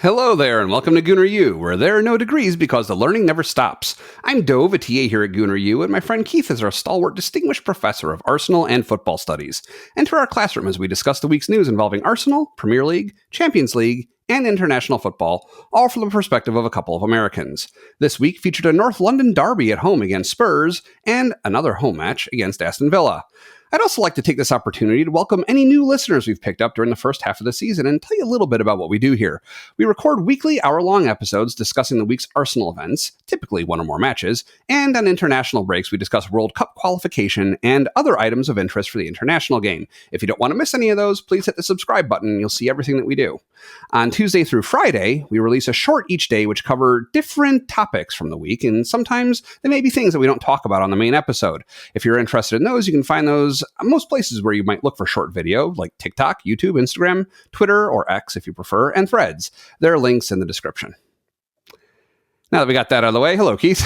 Hello there, and welcome to Gooner U, where there are no degrees because the learning never stops. I'm Dove, a TA here at Gooner U, and my friend Keith is our stalwart distinguished professor of Arsenal and football studies. Enter our classroom as we discuss the week's news involving Arsenal, Premier League, Champions League, and international football, all from the perspective of a couple of Americans. This week featured a North London derby at home against Spurs, and another home match against Aston Villa. I'd also like to take this opportunity to welcome any new listeners we've picked up during the first half of the season and tell you a little bit about what we do here. We record weekly hour-long episodes discussing the week's Arsenal events, typically one or more matches, and on international breaks we discuss World Cup qualification and other items of interest for the international game. If you don't want to miss any of those, please hit the subscribe button and you'll see everything that we do. On Tuesday through Friday, we release a short each day which cover different topics from the week, and sometimes there may be things that we don't talk about on the main episode. If you're interested in those, you can find those most places where you might look for short video, like TikTok, YouTube, Instagram, Twitter, or X if you prefer, and Threads. There are links in the description. Now that we got that out of the way, hello, Keith.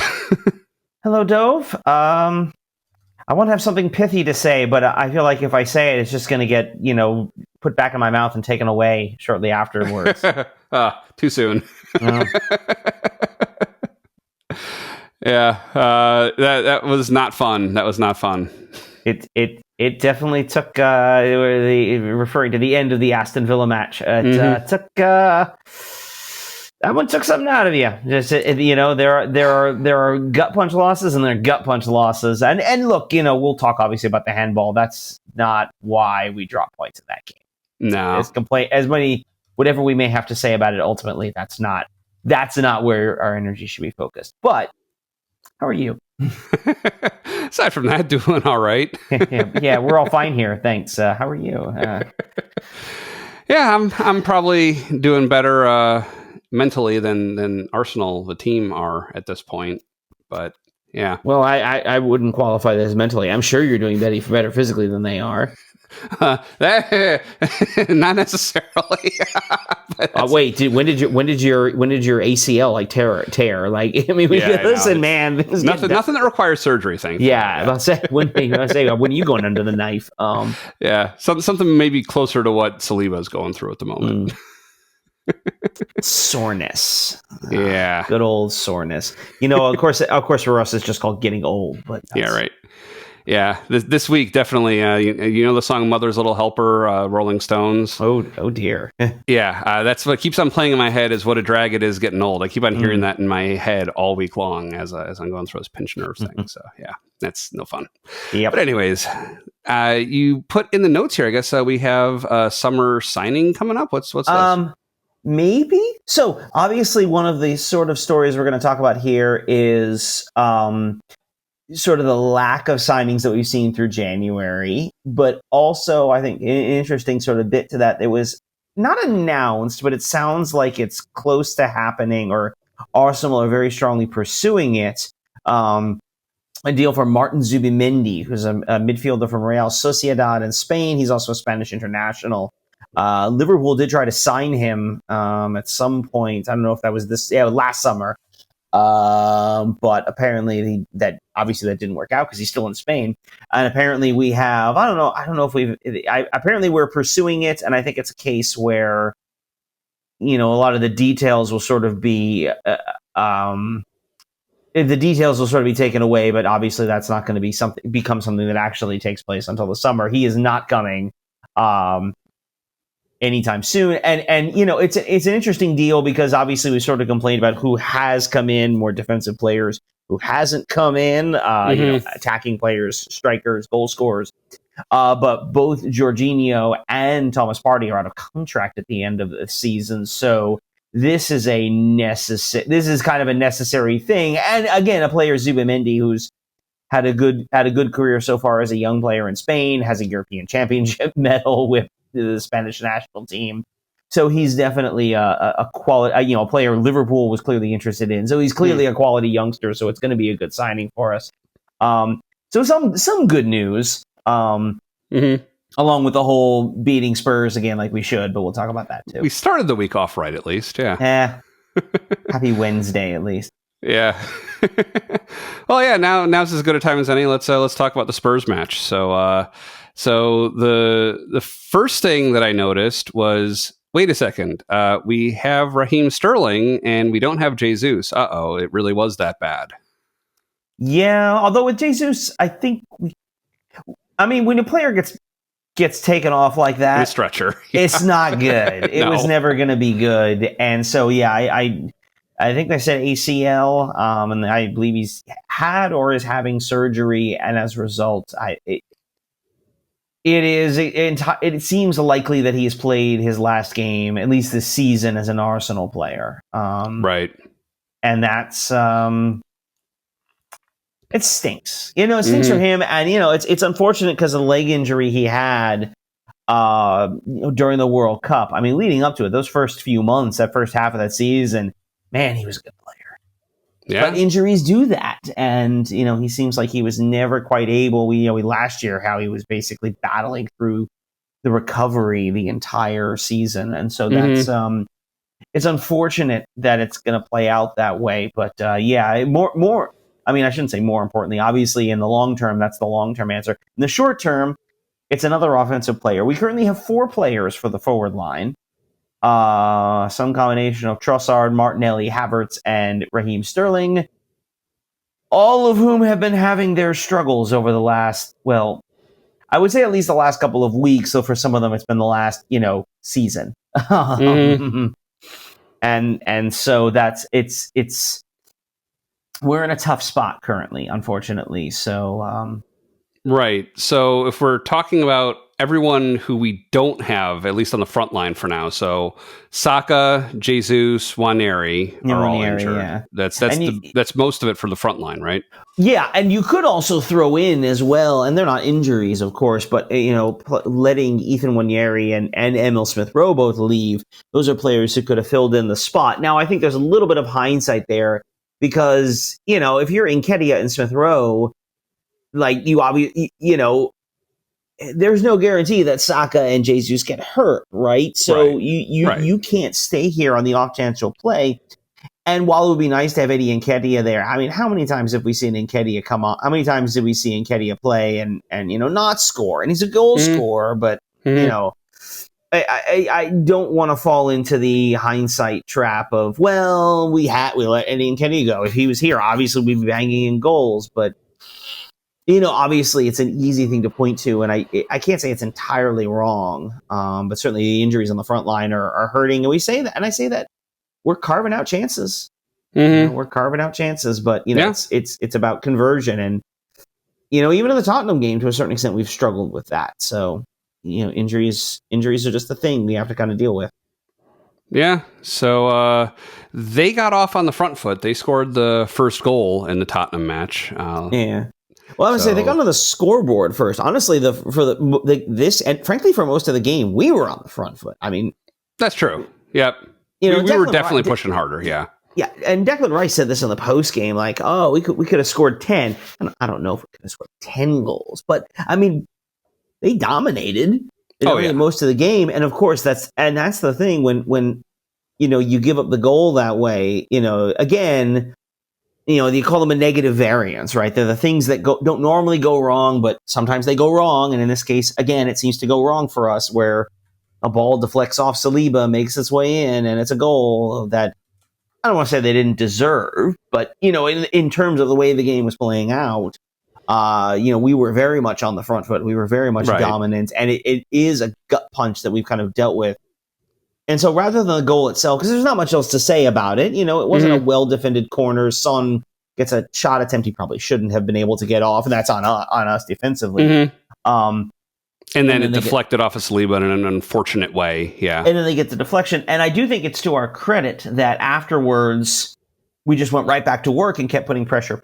Hello, Dove. I want to have something pithy to say, but I feel like if I say it, it's just going to get, put back in my mouth and taken away shortly afterwards. Too soon. Oh. Yeah, that was not fun. That was not fun. It definitely took referring to the end of the Aston Villa match. That one took something out of you. Just there are gut punch losses and there are gut punch losses. And look, we'll talk obviously about the handball. That's not why we drop points in that game. No, as many whatever we may have to say about it. Ultimately, that's not where our energy should be focused. But how are you? Aside from that, doing all right. Yeah, we're all fine here. Thanks. How are you? Yeah, I'm probably doing better mentally than Arsenal, the team, are at this point. But yeah. Well, I wouldn't qualify that as mentally. I'm sure you're doing better physically than they are. Not necessarily. Wait, when did your ACL tear? Like, I mean, listen, man, nothing that requires surgery. Thankfully. Yeah, I'll say when are you going under the knife? Yeah, something maybe closer to what Saliba is going through at the moment. Soreness. Yeah, good old soreness. Of course, for us, it's just called getting old. But yeah, right. Yeah, this week definitely. You know the song "Mother's Little Helper," Rolling Stones. Oh dear. Yeah, that's what keeps on playing in my head. Is what a drag it is getting old. I keep on hearing that in my head all week long as I'm going through this pinched nerve thing. So yeah, that's no fun. Yep. But anyways, you put in the notes here. I guess we have a summer signing coming up. What's this? Maybe. So obviously, one of the sort of stories we're going to talk about here is sort of the lack of signings that we've seen through January, but also I think an interesting sort of bit to that. It was not announced, but it sounds like it's close to happening, or Arsenal are very strongly pursuing it. A deal for Martin Zubimendi, who's a midfielder from Real Sociedad in Spain. He's also a Spanish international. Liverpool did try to sign him at some point. I don't know if that was last summer. But apparently that didn't work out because he's still in Spain. And apparently we have, I don't know if apparently we're pursuing it. And I think it's a case where, a lot of the details will sort of be, taken away, but obviously that's not going to become something that actually takes place until the summer. He is not coming, anytime soon. And it's an interesting deal because obviously we sort of complained about who has come in, more defensive players, who hasn't come in, attacking players, strikers, goal scorers. But both Jorginho and Thomas Partey are out of contract at the end of the season. So this is kind of a necessary thing. And again, a player, Zubimendi, who's had a good career so far as a young player in Spain, has a European Championship medal with the Spanish national team. So he's definitely a quality, a player Liverpool was clearly interested in. So he's clearly a quality youngster. So it's going to be a good signing for us. So some good news, along with the whole beating Spurs again, like we should, but we'll talk about that too. We started the week off right, at least. Yeah. Happy Wednesday, at least. Yeah. Well, yeah. Now's as good a time as any. Let's talk about the Spurs match. So the first thing that I noticed was wait a second. We have Raheem Sterling and we don't have Jesus. Uh-oh, it really was that bad. Yeah, although with Jesus, I think when a player gets taken off like In a that, stretcher. it's not good. It No. was never going to be good. And so, yeah, I think they said ACL, and I believe he's had or is having surgery, and as a result, it seems likely that he's played his last game, at least this season, as an Arsenal player. Right. And that's it stinks. It stinks for him, and it's unfortunate because of the leg injury he had during the World Cup. I mean, leading up to it, those first few months, that first half of that season, man, he was a good player. Yeah. But injuries do that, and he seems like he was never quite able. We last year how he was basically battling through the recovery the entire season, and so that's it's unfortunate that it's going to play out that way. But yeah, more. I mean, I shouldn't say more importantly. Obviously, in the long term, that's the long term answer. In the short term, it's another offensive player. We currently have 4 players for the forward line. Some combination of Trossard, Martinelli, Havertz, and Raheem Sterling, all of whom have been having their struggles over the last, well, I would say at least the last couple of weeks. So for some of them, it's been the last, season. And so it's we're in a tough spot currently, unfortunately. So Right. So if we're talking about everyone who we don't have, at least on the front line for now, so Saka, Jesus, Nwaneri are all injured. Yeah. That's most of it for the front line, right? Yeah, and you could also throw in as well, and they're not injuries, of course, but letting Ethan Nwaneri and Emil Smith-Rowe both leave, those are players who could have filled in the spot. Now, I think there's a little bit of hindsight there because if you're Nketiah and Smith-Rowe, like there's no guarantee that Saka and Jesus get hurt, right? So Right. You can't stay here on the off chance you'll play. And while it would be nice to have Eddie Nketiah there, I mean, how many times have we seen Nketiah come on? How many times did we see Nketiah play and not score? And he's a goal scorer, but I don't want to fall into the hindsight trap of we let Eddie Nketiah go. If he was here, obviously we'd be banging in goals, but obviously it's an easy thing to point to, and I can't say it's entirely wrong, but certainly the injuries on the front line are hurting, and I say that we're carving out chances. We're carving out chances, but it's about conversion, and even in the Tottenham game to a certain extent we've struggled with that. So injuries are just the thing we have to kind of deal with. Yeah. So they got off on the front foot. They scored the first goal in the Tottenham match. Yeah. Well, I would say they got on the scoreboard first. Honestly, and frankly, for most of the game, we were on the front foot. I mean, that's true. Yep. We were definitely pushing harder. Yeah. Yeah, and Declan Rice said this in the post game, like, "Oh, we could have scored 10." And I don't know if we could have scored 10 goals, but I mean, they dominated most of the game, and of course that's the thing when you give up the goal that way. Again. You call them a negative variance, right? They're the things that don't normally go wrong, but sometimes they go wrong. And in this case, again, it seems to go wrong for us where a ball deflects off Saliba, makes its way in, and it's a goal that I don't want to say they didn't deserve, but, in terms of the way the game was playing out, we were very much on the front foot. We were very much dominant, and it is a gut punch that we've kind of dealt with. And so rather than the goal itself, because there's not much else to say about it, it wasn't a well-defended corner. Son gets a shot attempt he probably shouldn't have been able to get off, and that's on us defensively. And then it deflected off of Saliba in an unfortunate way. Yeah. And then they get the deflection. And I do think it's to our credit that afterwards we just went right back to work and kept putting pressure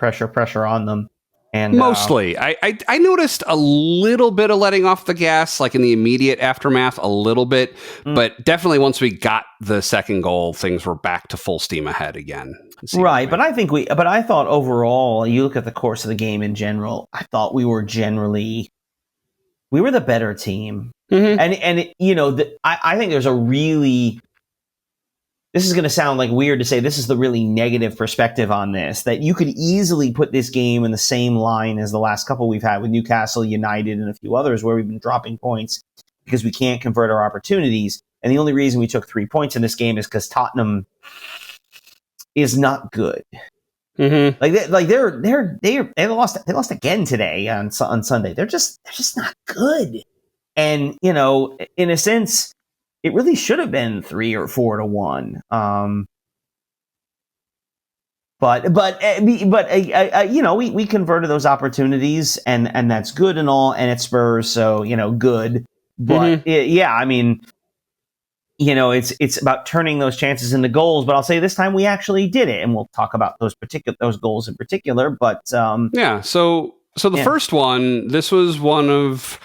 on them. And mostly. I noticed a little bit of letting off the gas, like in the immediate aftermath, a little bit. But definitely once we got the second goal, things were back to full steam ahead again. Right. But I thought overall, you look at the course of the game in general, I thought we were the better team. And I think there's a really, this is going to sound like weird to say, this is the really negative perspective on this, that you could easily put this game in the same line as the last couple we've had with Newcastle, United, and a few others where we've been dropping points because we can't convert our opportunities. And the only reason we took 3 points in this game is because Tottenham is not good. Mm-hmm. They lost again today on Sunday. They're just not good. And in a sense, it really should have been 3 or 4 to 1. But we converted those opportunities, and that's good and all, and it's Spurs, so good. But it's about turning those chances into goals. But I'll say this time we actually did it, and we'll talk about those goals in particular. But So the first one, this was one of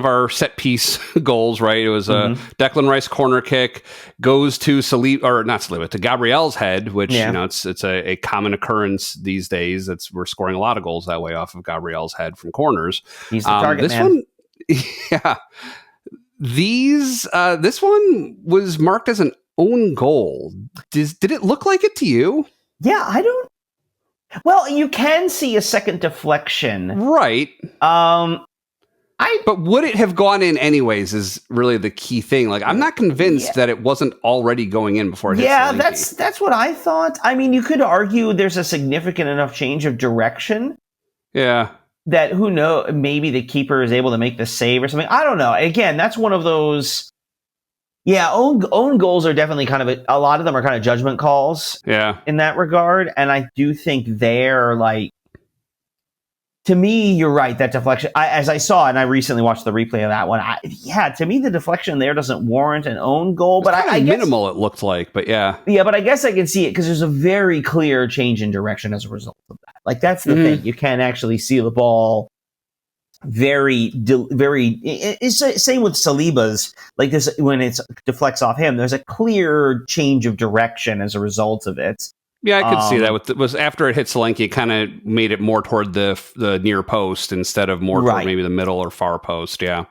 our set piece goals, right? It was a Declan Rice corner kick, goes to to Gabriel's head, which it's a common occurrence these days. We're scoring a lot of goals that way off of Gabriel's head from corners. He's the target this man. One, yeah. This one was marked as an own goal. Did it look like it to you? Yeah, I don't. Well, you can see a second deflection, right? But would it have gone in anyways is really the key thing. Like, I'm not convinced that it wasn't already going in before it hit Solanke. That's what I thought. I mean, you could argue there's a significant enough change of direction. Yeah. That, who knows, maybe the keeper is able to make the save or something. I don't know. Again, that's one of those. Yeah, own goals are definitely kind of a lot of them are kind of judgment calls. Yeah. In that regard, and I do think they're like. To me, you're right. That deflection, as I saw, and I recently watched the replay of that one. To me, the deflection there doesn't warrant an own goal. But I guess minimal it looked like. But yeah, but I guess I can see it because there's a very clear change in direction as a result of that. Like, that's the thing. You can actually see the ball very. It's same with Saliba's. Like this, when it deflects off him, there's a clear change of direction as a result of it. Yeah, I could see that. Was after it hit Solanke, it kind of made it more toward the near post instead of more toward maybe the middle or far post. Yeah.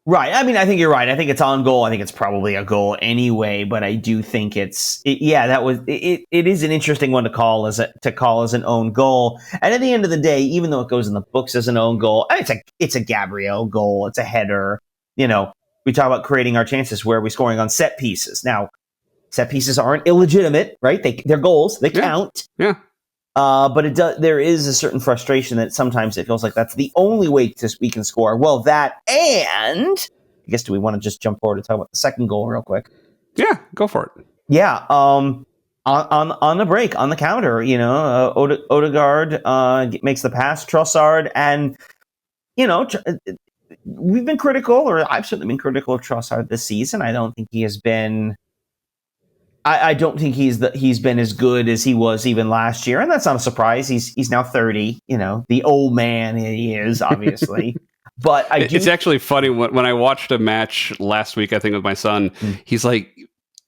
Right. I mean, I think you're right. I think it's on goal. I think it's probably a goal anyway, but I do think it is an interesting one to call as an own goal. And at the end of the day, even though it goes in the books as an own goal, it's a Gabriel goal. It's a header. We talk about creating our chances. Where are we scoring on set pieces? Now, set pieces aren't illegitimate, right? They're goals. They count. Yeah. But there is a certain frustration that sometimes it feels like that's the only way we can score. Well, and I guess, do we want to just jump forward and talk about the second goal real quick? Yeah, go for it. Yeah. On the break, on the counter, Odegaard makes the pass, Trossard, and we've been critical, or I've certainly been critical of Trossard this season. I don't think he has been. I don't think he's been as good as he was even last year, and that's not a surprise. He's now 30, the old man he is, obviously. But it's actually funny when I watched a match last week, I think with my son, he's like,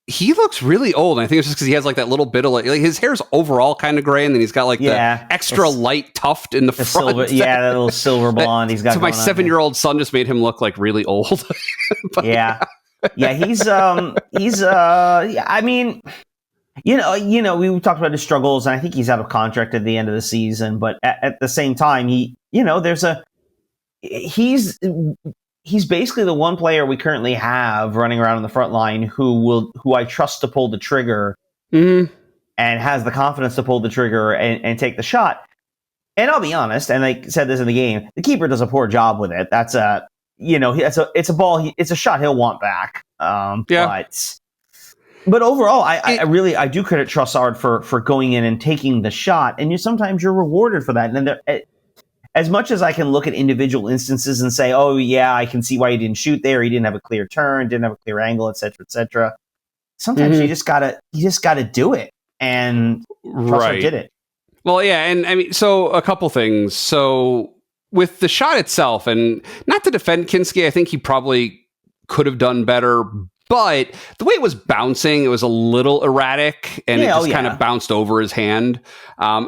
he looks really old. And I think it's just because he has like that little bit of like his hair's overall kind of gray, and then he's got like the extra light tuft in the front. Silver, that little silver blonde he's got. So my 7-year-old son just made him look like really old. But, yeah, I mean, we talked about his struggles, and I think he's out of contract at the end of the season. But at the same time, he's basically the one player we currently have running around on the front line who I trust to pull the trigger and has the confidence to pull the trigger and take the shot. And I'll be honest, and I said this in the game, the keeper does a poor job with it. That's it's a ball. It's a shot he'll want back. But overall, I do credit Trossard for going in and taking the shot. And sometimes you're rewarded for that. And as much as I can look at individual instances and say, oh yeah, I can see why he didn't shoot there. He didn't have a clear turn, didn't have a clear angle, etc., etc. Sometimes you just gotta do it. And Trossard did it. Well, yeah, and I mean, so a couple things. So with the shot itself, and not to defend Kinski, I think he probably could have done better, but the way it was bouncing, it was a little erratic, and it just kind of bounced over his hand.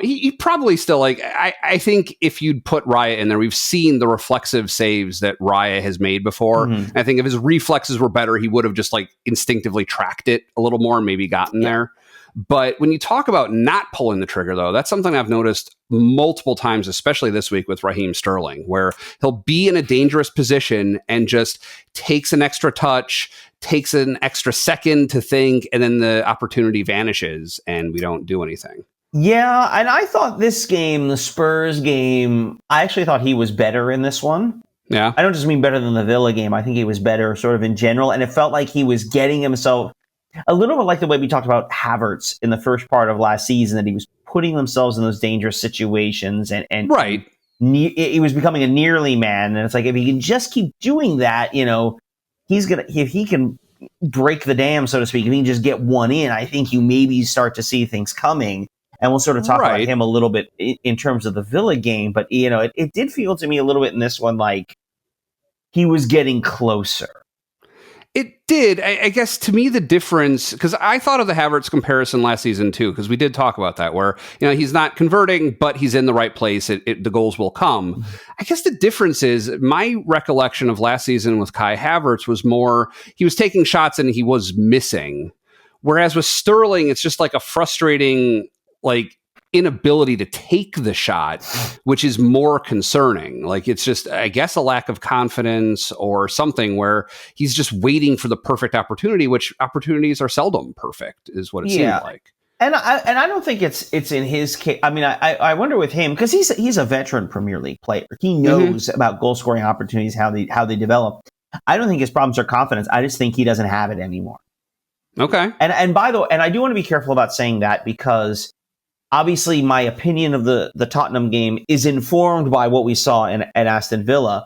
He probably still, I think if you'd put Raya in there, we've seen the reflexive saves that Raya has made before. Mm-hmm. I think if his reflexes were better, he would have just instinctively tracked it a little more and maybe gotten there. But when you talk about not pulling the trigger, though, that's something I've noticed multiple times, especially this week with Raheem Sterling, where he'll be in a dangerous position and just takes an extra touch, takes an extra second to think, and then the opportunity vanishes and we don't do anything. Yeah, and I thought this game, the Spurs game, I actually thought he was better in this one. Yeah. I don't just mean better than the Villa game. I think he was better sort of in general, and it felt like he was getting himself a little bit like the way we talked about Havertz in the first part of last season, that he was putting themselves in those dangerous situations and right. He was becoming a nearly man. And it's like, if he can just keep doing that, he's going to, if he can break the dam, so to speak, if he can just get one in, I think you maybe start to see things coming. And we'll sort of talk about him a little bit in terms of the Villa game. But, it did feel to me a little bit in this one like he was getting closer. It did. I guess to me the difference, because I thought of the Havertz comparison last season too, because we did talk about that, where he's not converting, but he's in the right place. The goals will come. Mm-hmm. I guess the difference is my recollection of last season with Kai Havertz was more he was taking shots and he was missing, whereas with Sterling it's just like a frustrating inability to take the shot, which is more concerning. Like, it's just, I guess, a lack of confidence or something where he's just waiting for the perfect opportunity, which opportunities are seldom perfect, is what it seemed like. And I don't think it's in his case. I mean, I wonder with him, because he's a veteran Premier League player. He knows about goal scoring opportunities, how they develop. I don't think his problems are confidence. I just think he doesn't have it anymore. Okay. And by the way, and I do want to be careful about saying that, because obviously, my opinion of the Tottenham game is informed by what we saw at Aston Villa.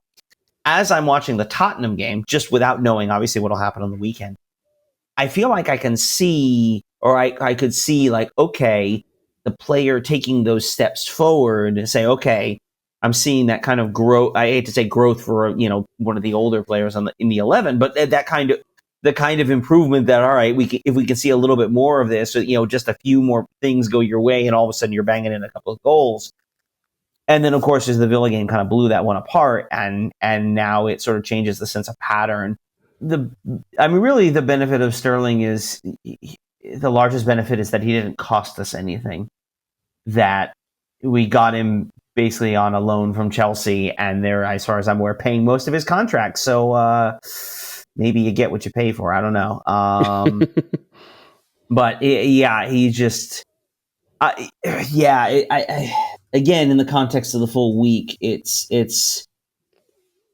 As I'm watching the Tottenham game, just without knowing, obviously, what will happen on the weekend, I feel like I can see, or I could see, okay, the player taking those steps forward and say, okay, I'm seeing that kind of growth. I hate to say growth for, one of the older players in the 11, but that kind of, the kind of improvement that, all right, if we can see a little bit more of this, just a few more things go your way, and all of a sudden you're banging in a couple of goals. And then, of course, as the Villa game kind of blew that one apart, and now it sort of changes the sense of pattern. Really, the benefit of Sterling is, the largest benefit is that he didn't cost us anything. That we got him basically on a loan from Chelsea, and they're, as far as I'm aware, paying most of his contract. So, maybe you get what you pay for. I don't know. But he just, again, in the context of the full week, it's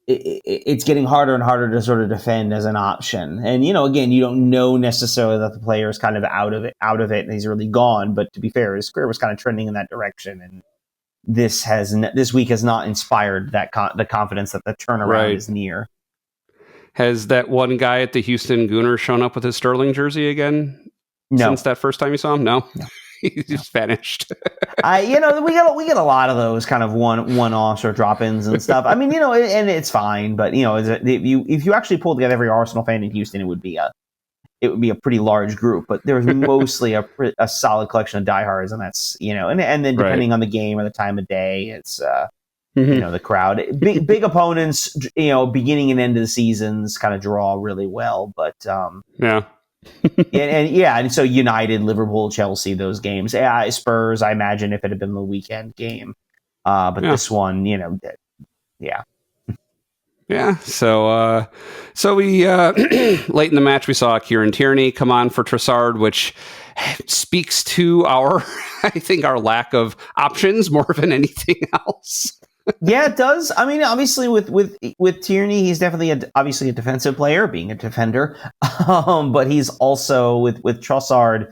getting harder and harder to sort of defend as an option. And, again, you don't know necessarily that the player is kind of out of it and he's really gone. But to be fair, his career was kind of trending in that direction. And this week has not inspired the confidence that the turnaround is near. Has that one guy at the Houston Gooner shown up with his Sterling jersey again? No. Since that first time you saw him? No. He just vanished. We get a lot of those kind of one-offs or drop-ins and stuff. I mean, and it's fine, but if you actually pulled together every Arsenal fan in Houston, it would be a pretty large group. But there's mostly a solid collection of diehards, and that's and then depending on the game or the time of day, it's the crowd. Big opponents, beginning and end of the seasons kind of draw really well, but and so United, Liverpool, Chelsea, those games. Spurs, I imagine if it had been the weekend game, but this one, Yeah. So we late in the match we saw Kieran Tierney come on for Trossard, which speaks to our lack of options more than anything else. Yeah, it does. I mean, obviously with Tierney, he's definitely obviously a defensive player, being a defender. But he's also with Trossard.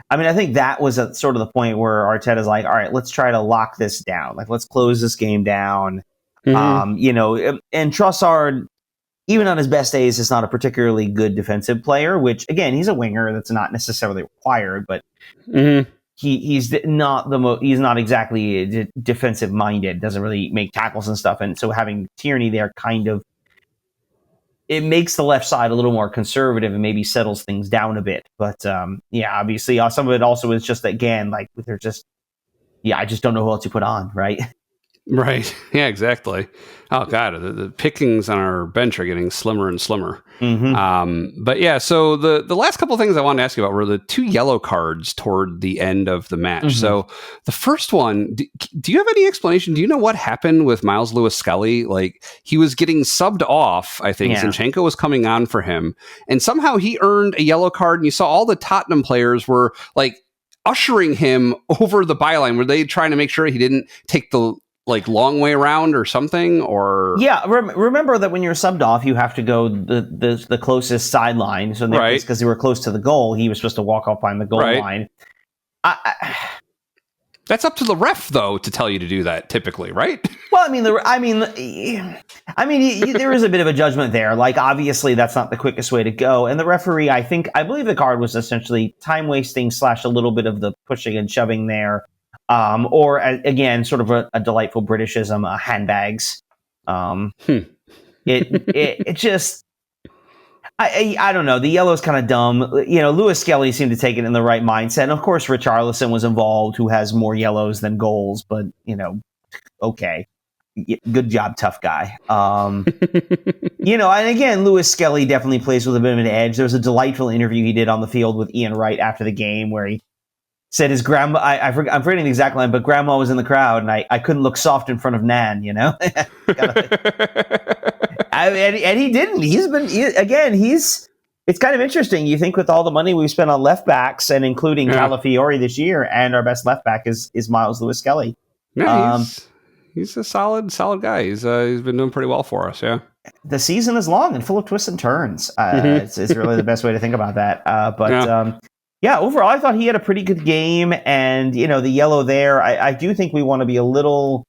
I mean, I think that was at sort of the point where Arteta's like, all right, let's try to lock this down. Let's close this game down. Mm-hmm. And Trossard, even on his best days, is not a particularly good defensive player, which again, he's a winger. That's not necessarily required, but he's not exactly defensive minded, doesn't really make tackles and stuff. And so having Tierney there it makes the left side a little more conservative and maybe settles things down a bit. But obviously some of it also is just, again, I just don't know who else you put on, right? Right. Yeah, exactly. Oh, God. The pickings on our bench are getting slimmer and slimmer. But yeah, so the last couple of things I wanted to ask you about were the 2 yellow cards toward the end of the match. So the first one, do you have any explanation? Do you know what happened with Miles Lewis-Skelly? Like, he was getting subbed off, I think. Zinchenko was coming on for him. And somehow he earned a yellow card. And you saw all the Tottenham players were, like, ushering him over the byline. Were they trying to make sure he didn't take the long way around or something? Or remember that when you're subbed off, you have to go the closest sideline. So because they were close to the goal, he was supposed to walk up on the goal line. That's up to the ref, though, to tell you to do that. Typically, right? Well, I mean, there is a bit of a judgment there. Like, obviously, that's not the quickest way to go. And the referee, I believe the card was essentially time wasting / a little bit of the pushing and shoving there. Or again, sort of a delightful Britishism, handbags. It just, I don't know. The yellow is kind of dumb. Lewis-Skelly seemed to take it in the right mindset. And of course, Richarlison was involved, who has more yellows than goals. But okay, good job, tough guy. And again, Lewis-Skelly definitely plays with a bit of an edge. There was a delightful interview he did on the field with Ian Wright after the game where he said his grandma, I'm forgetting the exact line, but grandma was in the crowd and I couldn't look soft in front of Nan, and he didn't. It's kind of interesting. You think with all the money we've spent on left backs and including Calafiori this year, and our best left back is Miles Lewis-Skelly. Yeah, he's a solid guy. He's been doing pretty well for us. Yeah. The season is long and full of twists and turns. It's really the best way to think about that. Yeah, overall, I thought he had a pretty good game. And, the yellow there, I do think we want to be a little...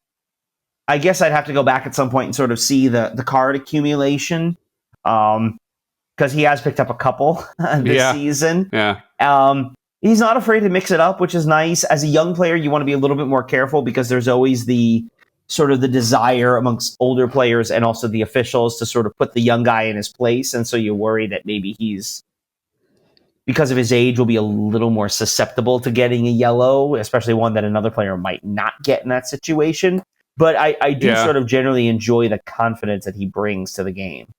I guess I'd have to go back at some point and sort of see the card accumulation. Because he has picked up a couple this season. Yeah. He's not afraid to mix it up, which is nice. As a young player, you want to be a little bit more careful because there's always the sort of the desire amongst older players and also the officials to sort of put the young guy in his place. And so you worry that maybe because of his age, will be a little more susceptible to getting a yellow, especially one that another player might not get in that situation. But I do sort of generally enjoy the confidence that he brings to the game.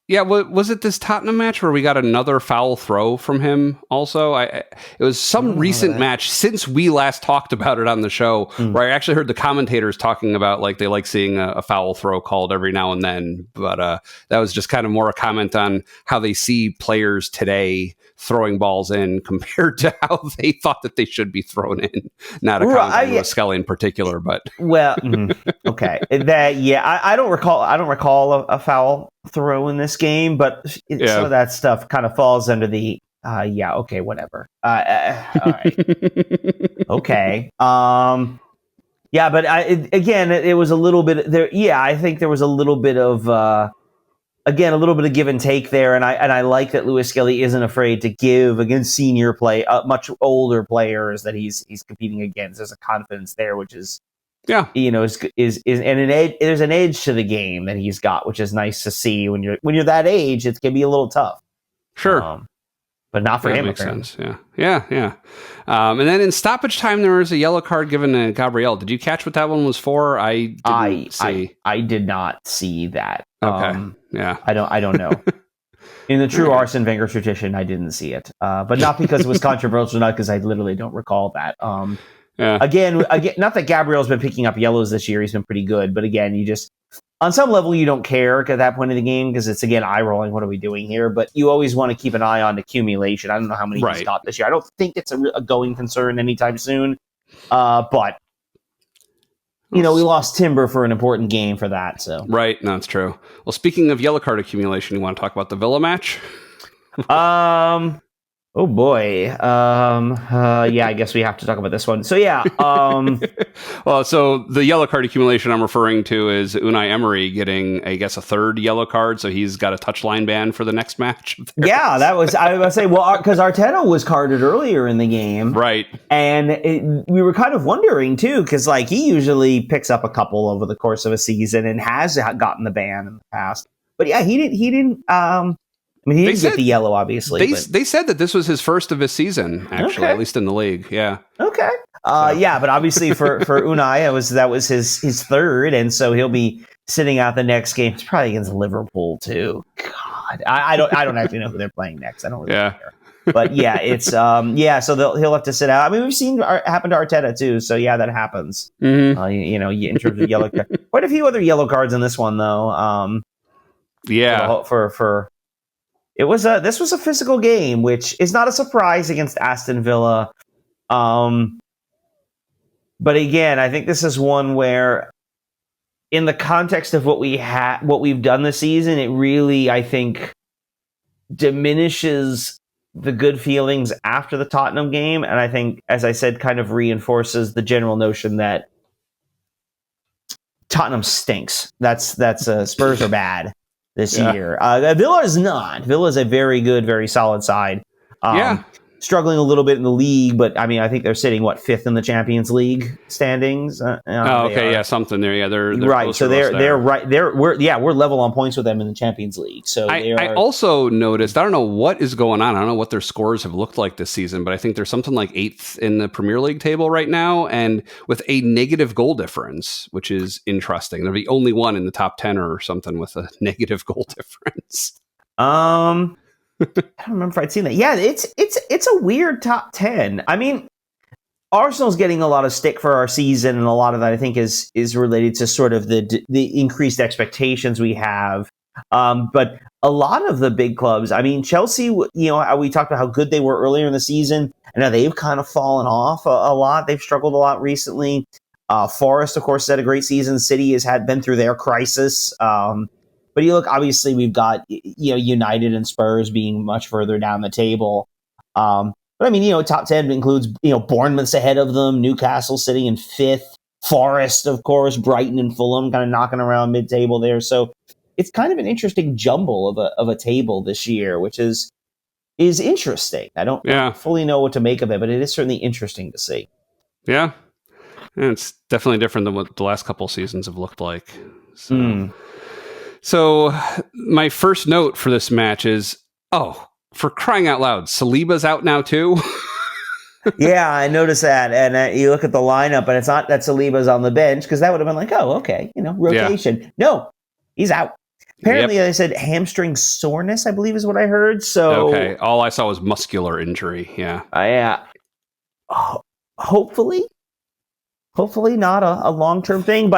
Yeah, was it this Tottenham match where we got another foul throw from him also? It was some recent match since we last talked about it on the show where I actually heard the commentators talking about they like seeing a foul throw called every now and then. But that was just kind of more a comment on how they see players today throwing balls in compared to how they thought that they should be thrown in. Not a comment on Lewis-Skelly in particular, but okay. I don't recall a foul throw in this game, but some of that stuff kind of falls under the okay, whatever. All right. Okay. But it was a little bit there. Yeah, I think there was a little bit of a little bit of give and take there, and I like that Lewis-Skelly isn't afraid to give against senior much older players that he's competing against. There's a confidence there, which is is an edge. There's an edge to the game that he's got, which is nice to see. When you're that age, it can be a little tough. Sure. But not for him. Makes sense. Yeah. And then in stoppage time, there was a yellow card given to Gabriel. Did you catch what that one was for? I didn't see. I did not see that. Okay. I don't know. In the true Arsene Wenger tradition, I didn't see it. But not because it was controversial, not because I literally don't recall that. Again, not that Gabriel's been picking up yellows this year. He's been pretty good. But again, you just... On some level, you don't care at that point in the game because it's, again, eye-rolling. What are we doing here? But you always want to keep an eye on accumulation. I don't know how many he's got this year. I don't think it's a going concern anytime soon. But, we lost Timber for an important game for that. So Right. No, it's true. Well, speaking of yellow card accumulation, you want to talk about the Villa match? Oh boy. I guess we have to talk about this one. So well, so the yellow card accumulation I'm referring to is Unai Emery getting, I guess, a third yellow card. So he's got a touchline ban for the next match. Yeah, that was, I would say, because Arteta was carded earlier in the game. Right. And we were kind of wondering too, because he usually picks up a couple over the course of a season and has gotten the ban in the past. But yeah, he didn't he didn't get the yellow, obviously. They said that this was his first of his season, actually, at least in the league. Yeah. Okay. Yeah, but obviously for Unai, that was his third, and so he'll be sitting out the next game. It's probably against Liverpool too. God, I don't actually know who they're playing next. I don't really care. But yeah, it's so he'll have to sit out. I mean, we've seen it happen to Arteta too. So yeah, that happens. Mm-hmm. In terms of yellow cards, quite a few other yellow cards in this one though. For this was a physical game, which is not a surprise against Aston Villa. But again, I think this is one where, in the context of what we've done this season, it really, I think, diminishes the good feelings after the Tottenham game, and I think, as I said, kind of reinforces the general notion that Tottenham stinks. That's Spurs are bad this year. Villa is not. Villa is a very good, very solid side. Struggling a little bit in the league, but I mean, I think they're sitting fifth in the Champions League standings. Something there. Yeah, they're right. So they're right. We're level on points with them in the Champions League. So I also noticed, I don't know what is going on. I don't know what their scores have looked like this season, but I think they're something like 8th in the Premier League table right now, and with a negative goal difference, which is interesting. They're the only one in the top 10 or something with a negative goal difference. I don't remember if I'd seen that. Yeah, it's a weird top 10. I mean, Arsenal's getting a lot of stick for our season, and a lot of that I think is related to sort of the increased expectations we have. But a lot of the big clubs, I mean, Chelsea, we talked about how good they were earlier in the season, and now they've kind of fallen off a lot. They've struggled a lot recently. Forest, of course, had a great season. City has been through their crisis. But you look, obviously, we've got United and Spurs being much further down the table. But I mean, top 10 includes Bournemouth's ahead of them, Newcastle sitting in 5th, Forest, of course, Brighton and Fulham kind of knocking around mid-table there. So it's kind of an interesting jumble of a table this year, which is interesting. I don't fully know what to make of it, but it is certainly interesting to see. Yeah, and it's definitely different than what the last couple seasons have looked like. So my first note for this match is, for crying out loud, Saliba's out now too? Yeah, I noticed that. And you look at the lineup, and it's not that Saliba's on the bench, because that would have been like, okay, rotation. Yeah. No, he's out. Apparently, they said hamstring soreness, I believe is what I heard. So okay, all I saw was muscular injury. Yeah. Hopefully not a long-term thing.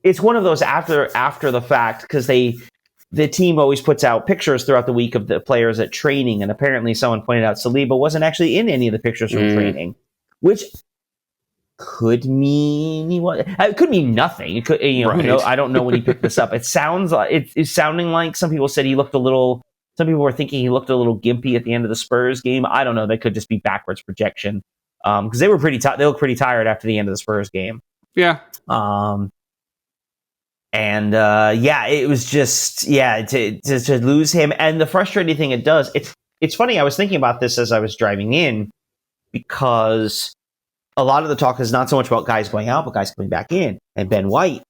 It's one of those after the fact, because the team always puts out pictures throughout the week of the players at training, and apparently someone pointed out Saliba wasn't actually in any of the pictures from training, which could mean it could mean nothing. It could, I don't know when he picked this up. It sounds like it's sounding like some people said he looked a little. Some people were thinking he looked a little gimpy at the end of the Spurs game. I don't know. That could just be backwards projection, because they were they looked pretty tired after the end of the Spurs game. Yeah. It was just, to lose him. And the frustrating thing it does, it's funny, I was thinking about this as I was driving in, because a lot of the talk is not so much about guys going out, but guys coming back in. And Ben White,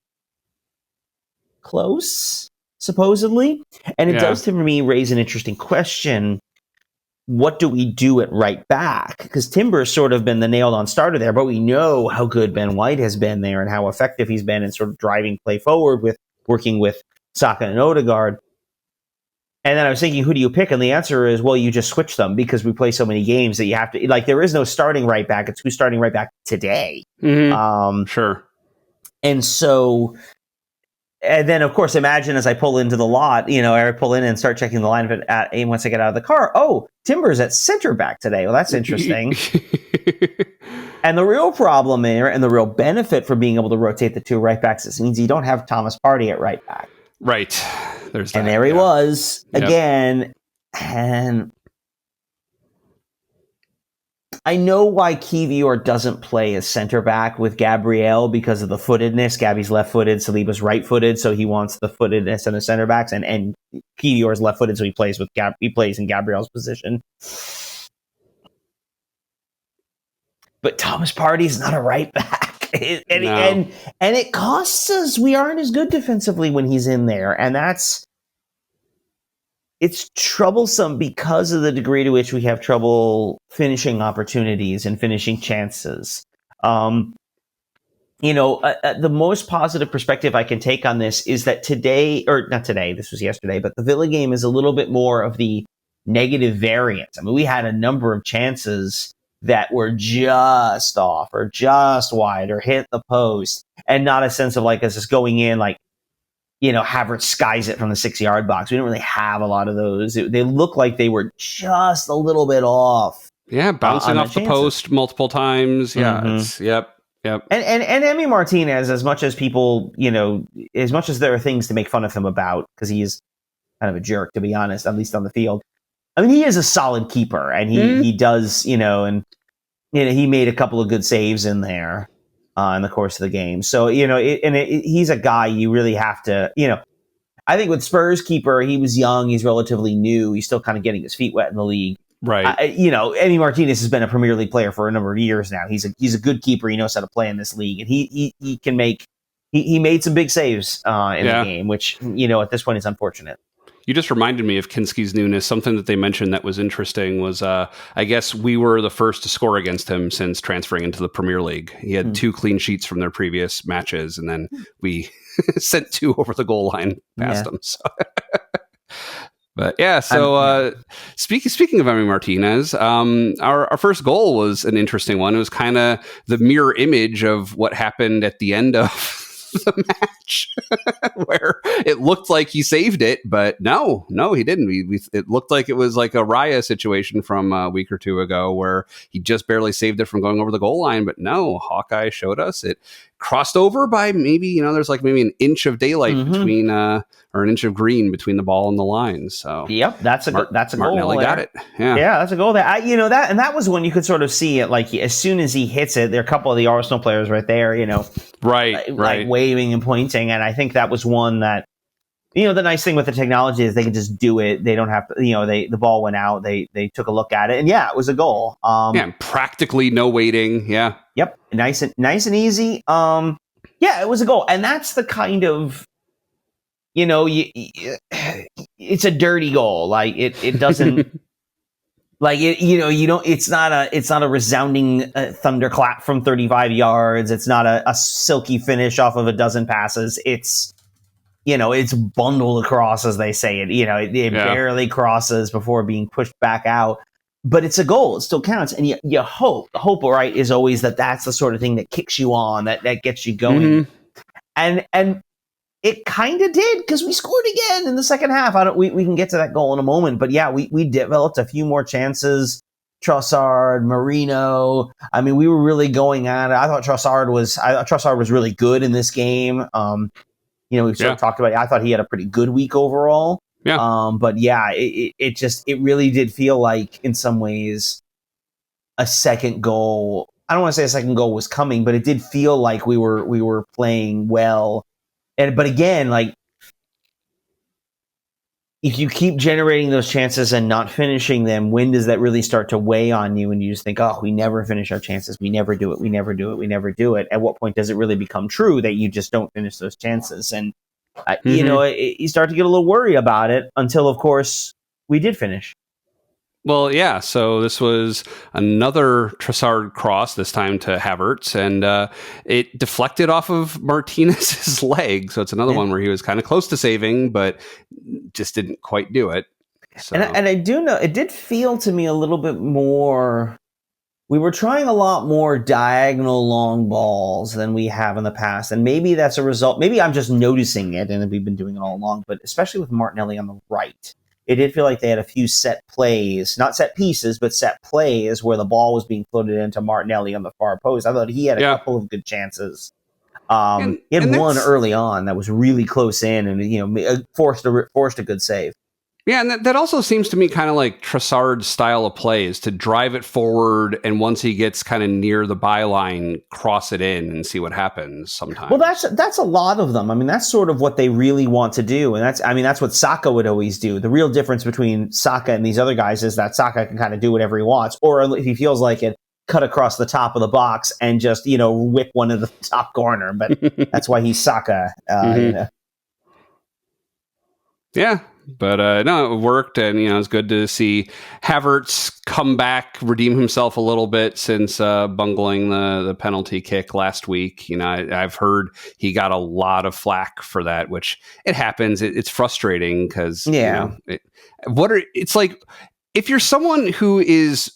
close, supposedly. And it does, to me, raise an interesting question. What do we do at right back? Because Timber's sort of been the nailed-on starter there, but we know how good Ben White has been there and how effective he's been in sort of driving play forward with working with Saka and Odegaard. And then I was thinking, who do you pick? And the answer is, well, you just switch them, because we play so many games that you have to, there is no starting right back. It's who's starting right back today. Mm-hmm. Sure. And so... And then, of course, imagine as I pull into the lot, I pull in and start checking the lineup and once I get out of the car, Timber's at center back today. Well, that's interesting. And the real problem there, and the real benefit for being able to rotate the two right backs, is it means you don't have Thomas Partey at right back. Right. There's that. And there he was again. And I know why Kiwior doesn't play as center back with Gabriel, because of the footedness. Gabby's left-footed, Saliba's right-footed, so he wants the footedness in the center backs, and Kiwior's left-footed, so he plays in Gabriel's position. But Thomas Partey's not a right back, and it costs us. We aren't as good defensively when he's in there, and that's it's troublesome because of the degree to which we have trouble finishing opportunities and finishing chances. The most positive perspective I can take on this is that this was yesterday, but the Villa game is a little bit more of the negative variance. I mean, we had a number of chances that were just off or just wide or hit the post, and not a sense of like us just going in like, Havertz skies it from the 6-yard box. We don't really have a lot of those. They look like they were just a little bit off. Yeah, bouncing off the post multiple times. Yeah, mm-hmm. Yep. And Emi Martinez, as much as people, as much as there are things to make fun of him about, because he is kind of a jerk, to be honest, at least on the field. I mean, he is a solid keeper, and he does, he made a couple of good saves in there. In the course of the game. So, he's a guy you really have to, I think with Spurs keeper, he was young, he's relatively new, he's still kind of getting his feet wet in the league. Right. Emi Martinez has been a Premier League player for a number of years now. He's a good keeper, he knows how to play in this league, and he can make, he made some big saves in the game, which, at this point is unfortunate. You just reminded me of Kinski's newness. Something that they mentioned that was interesting was, I guess we were the first to score against him since transferring into the Premier League. He had 2 clean sheets from their previous matches, and then we sent 2 over the goal line past him. So. But yeah, so speaking of Emi Martinez, our first goal was an interesting one. It was kind of the mirror image of what happened at the end of the match where it looked like he saved it, but no, he didn't. It looked like it was like a Raya situation from a week or 2 ago where he just barely saved it from going over the goal line, but no, Hawkeye showed us it crossed over by maybe, there's like maybe an inch of daylight between or an inch of green between the ball and the line. So yep, that's a goal. Martinelli got it. Yeah, that's a goal. That was when you could sort of see it. Like as soon as he hits it, there are a couple of the Arsenal players right there. Right. Like waving and pointing, and I think that was one that. The nice thing with the technology is they can just do it. They don't have to. The ball went out. They took a look at it, and it was a goal. Practically no waiting. Yeah. Yep. Nice and easy. It was a goal, and that's the kind of. It's a dirty goal. Like it doesn't. Like you don't. It's not a resounding thunderclap from 35 yards. It's not a silky finish off of a dozen passes. It's bundled across, as they say it. It barely crosses before being pushed back out. But it's a goal. It still counts. And you hope. The hope, right, is always that's the sort of thing that kicks you on, that gets you going. And it kind of did, because we scored again in the second half. We can get to that goal in a moment. But we developed a few more chances. Trossard, Marino. I mean, we were really going at it. I thought Trossard was really good in this game. We've sort of talked about it. I thought he had a pretty good week overall. Yeah. But it really did feel like in some ways a second goal. I don't want to say a second goal was coming, but it did feel like we were playing well. But again, like if you keep generating those chances and not finishing them, when does that really start to weigh on you? And you just think, oh, we never finish our chances. We never do it. We never do it. We never do it. At what point does it really become true that you just don't finish those chances? And, you start to get a little worried about it until, of course, we did finish. Well, yeah. So this was another Trossard cross, this time to Havertz, and it deflected off of Martinez's leg. So it's another one where he was kind of close to saving, but just didn't quite do it. So. And I do know it did feel to me a little bit more. We were trying a lot more diagonal long balls than we have in the past, and maybe that's a result. Maybe I'm just noticing it, and we've been doing it all along. But especially with Martinelli on the right. It did feel like they had a few set plays, not set pieces, but set plays where the ball was being floated into Martinelli on the far post. I thought he had a couple of good chances. He had one early on that was really close in and, forced a good save. Yeah, and that also seems to me kind of like Trossard's style of play is to drive it forward, and once he gets kind of near the byline, cross it in and see what happens sometimes. Well, that's a lot of them. I mean, that's sort of what they really want to do, and that's what Saka would always do. The real difference between Saka and these other guys is that Saka can kind of do whatever he wants, or if he feels like it, cut across the top of the box and just whip one of the top corner. But that's why he's Saka. Yeah. But no, it worked, and it's good to see Havertz come back, redeem himself a little bit since bungling the penalty kick last week. I've heard he got a lot of flack for that, which it happens. It's frustrating because it's like if you're someone who is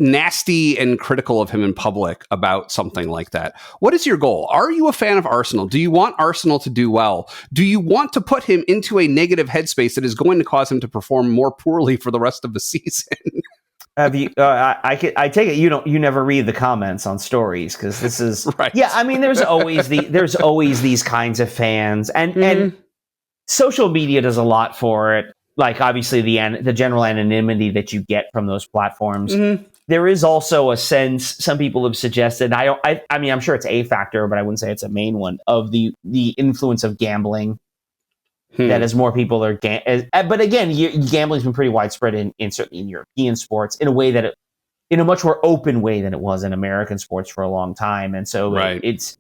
nasty and critical of him in public about something like that, what is your goal? Are you a fan of Arsenal? Do you want Arsenal to do well? Do you want to put him into a negative headspace that is going to cause him to perform more poorly for the rest of the season? Have you? I take it you never read the comments on stories, because this is right. Yeah, I mean, there's always these kinds of fans, and social media does a lot for it. Like, obviously the general anonymity that you get from those platforms. There is also a sense, some people have suggested, I mean, I'm sure it's a factor, but I wouldn't say it's a main one, of the influence of gambling. That as more people are, but again, gambling's been pretty widespread in certainly in European sports in a much more open way than it was in American sports for a long time. And so it's,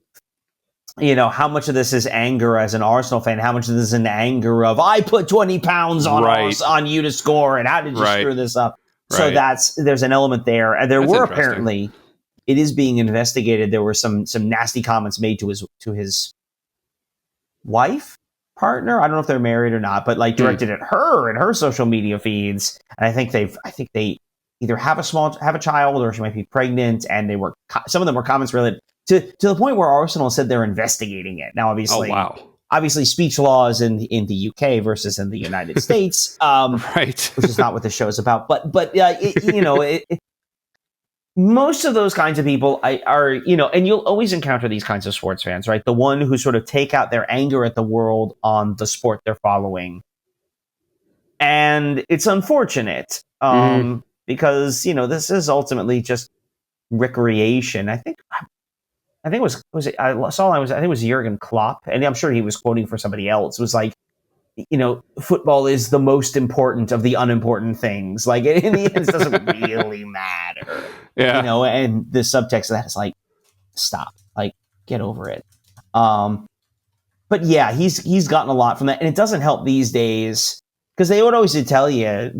how much of this is anger as an Arsenal fan? How much of this is an anger of, I put 20 pounds on you to score, and how did you screw this up? So there's an element there. And there were apparently, it is being investigated. There were some nasty comments made to his wife, partner. I don't know if they're married or not, but directed at her and her social media feeds. And I think they either have a child, or she might be pregnant. And some of them were comments related to the point where Arsenal said they're investigating it. Now, obviously speech laws in the UK versus in the United States, which is not what the show is about. But most of those kinds of people are, and you'll always encounter these kinds of sports fans, right? The one who sort of take out their anger at the world on the sport they're following. And it's unfortunate because, this is ultimately just recreation. I think it was Jurgen Klopp, and I'm sure he was quoting for somebody else. It was like, football is the most important of the unimportant things. Like, in the end, it doesn't really matter. Yeah. And the subtext of that is like, stop, like, get over it. But yeah, he's gotten a lot from that, and it doesn't help these days, because they would always tell you,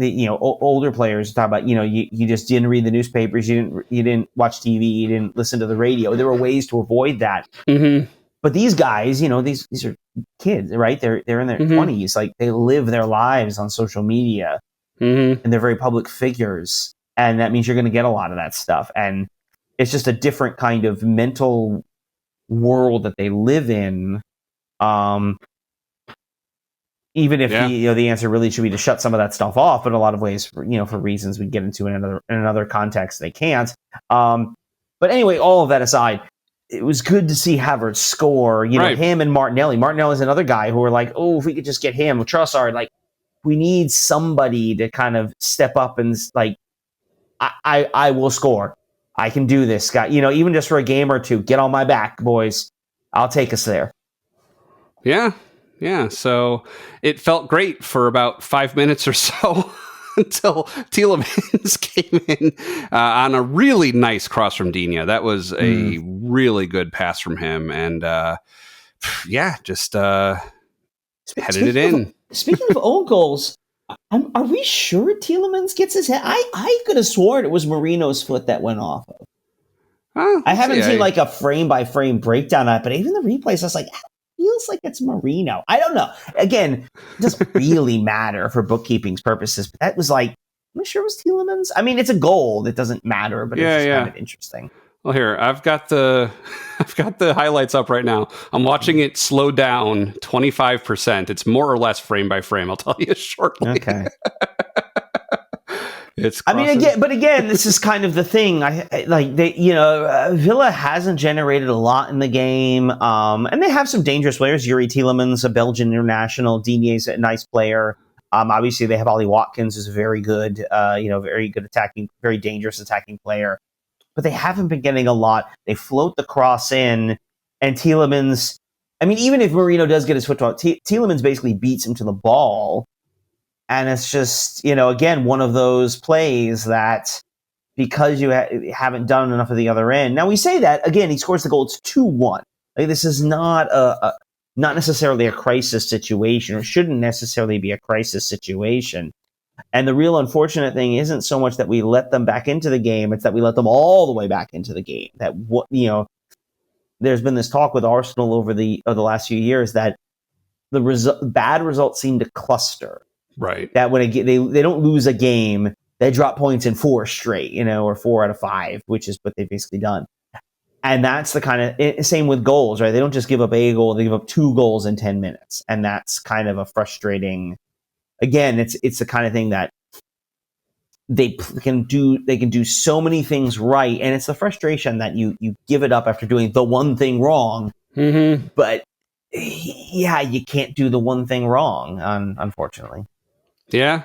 older players talk about, you just didn't read the newspapers, you didn't watch TV, you didn't listen to the radio. There were ways to avoid that. But these guys, these are kids, right? They're in their 20s. Like, they live their lives on social media, and they're very public figures. And that means you're going to get a lot of that stuff. And it's just a different kind of mental world that they live in. Even if the answer really should be to shut some of that stuff off, but in a lot of ways, for reasons we get into in another context, they can't. But anyway, all of that aside, it was good to see Havertz score. Him and Martinelli. Martinelli's another guy who were like, oh, if we could just get him. Trossard, like, we need somebody to kind of step up and like, I will score. I can do this, guy. Even just for a game or two, get on my back, boys. I'll take us there. Yeah. Yeah, so it felt great for about 5 minutes or so until Tielemans came in on a really nice cross from Digne. That was a really good pass from him, and just headed it in. Speaking of own goals, are we sure Tielemans gets his head? I could have sworn it was Marino's foot that went off of. I haven't seen like a frame by frame breakdown on it, but even the replays, I was like, feels like it's Marino. I don't know. Again, it doesn't really matter for bookkeeping's purposes, but that was like, I'm sure it was Tielemans. I mean, it's a goal that doesn't matter, but it's just kind of interesting. Well, here, I've got the highlights up right now. I'm watching it slow down 25%. It's more or less frame by frame. I'll tell you shortly. Okay. Again, this is kind of the thing. Villa hasn't generated a lot in the game, and they have some dangerous players. Yuri Tielemans, a Belgian international. Digne's a nice player. Obviously, they have Ollie Watkins, who's very good. Very good attacking, very dangerous attacking player. But they haven't been getting a lot. They float the cross in, and Tielemans. I mean, even if Marino does get his foot to it, Tielemans basically beats him to the ball. And it's just, again, one of those plays that because you haven't done enough of the other end. Now, we say that, again, he scores the goal. It's 2-1. Like, this is not not necessarily a crisis situation, or shouldn't necessarily be a crisis situation. And the real unfortunate thing isn't so much that we let them back into the game, it's that we let them all the way back into the game. That there's been this talk with Arsenal over the last few years that the bad results seem to cluster. Right. That when they don't lose a game, they drop points in 4 straight, or 4 out of 5, which is what they've basically done. And that's the kind of same with goals, right? They don't just give up a goal; they give up 2 goals in 10 minutes, and that's kind of a frustrating. Again, it's the kind of thing that they can do. They can do so many things right, and it's the frustration that you give it up after doing the one thing wrong. Mm-hmm. But yeah, you can't do the one thing wrong, unfortunately. Yeah.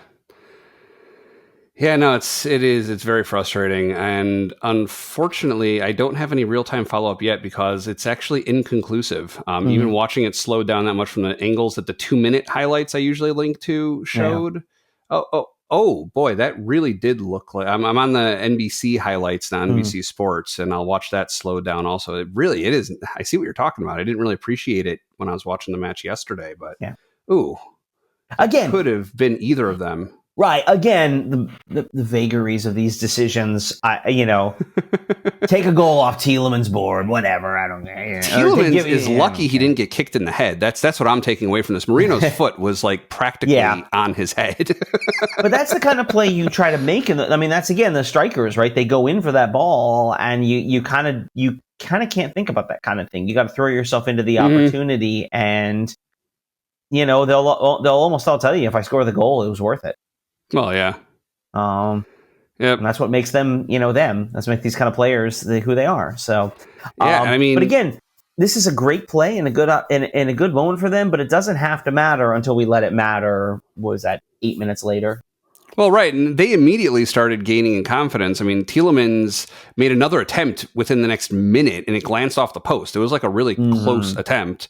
Yeah, no, it's very frustrating. And unfortunately, I don't have any real-time follow-up yet because it's actually inconclusive. Even watching it slowed down that much from the angles that the 2-minute highlights I usually link to showed. Yeah. Oh boy, that really did look like I'm on the NBC highlights now, NBC Sports, and I'll watch that slow down also. It is. I see what you're talking about. I didn't really appreciate it when I was watching the match yesterday, but again, could have been either of them. Right. Again, the vagaries of these decisions, take a goal off Tielemans' board, whatever. I don't know. Tielemans is lucky he didn't get kicked in the head. That's what I'm taking away from this. Marino's foot was like practically on his head. But that's the kind of play you try to make. That's, again, the strikers, right? They go in for that ball, and you kind of can't think about that kind of thing. You got to throw yourself into the opportunity, and, they'll almost all tell you, if I score the goal, it was worth it. Well, yeah. Yep. And that's what makes them, them. That's what makes these kind of players who they are. So, yeah, but again, this is a great play and a good moment for them, but it doesn't have to matter until we let it matter. What was that, 8 minutes later? Well, right. And they immediately started gaining in confidence. I mean, Tielemans made another attempt within the next minute, and it glanced off the post. It was like a really close attempt.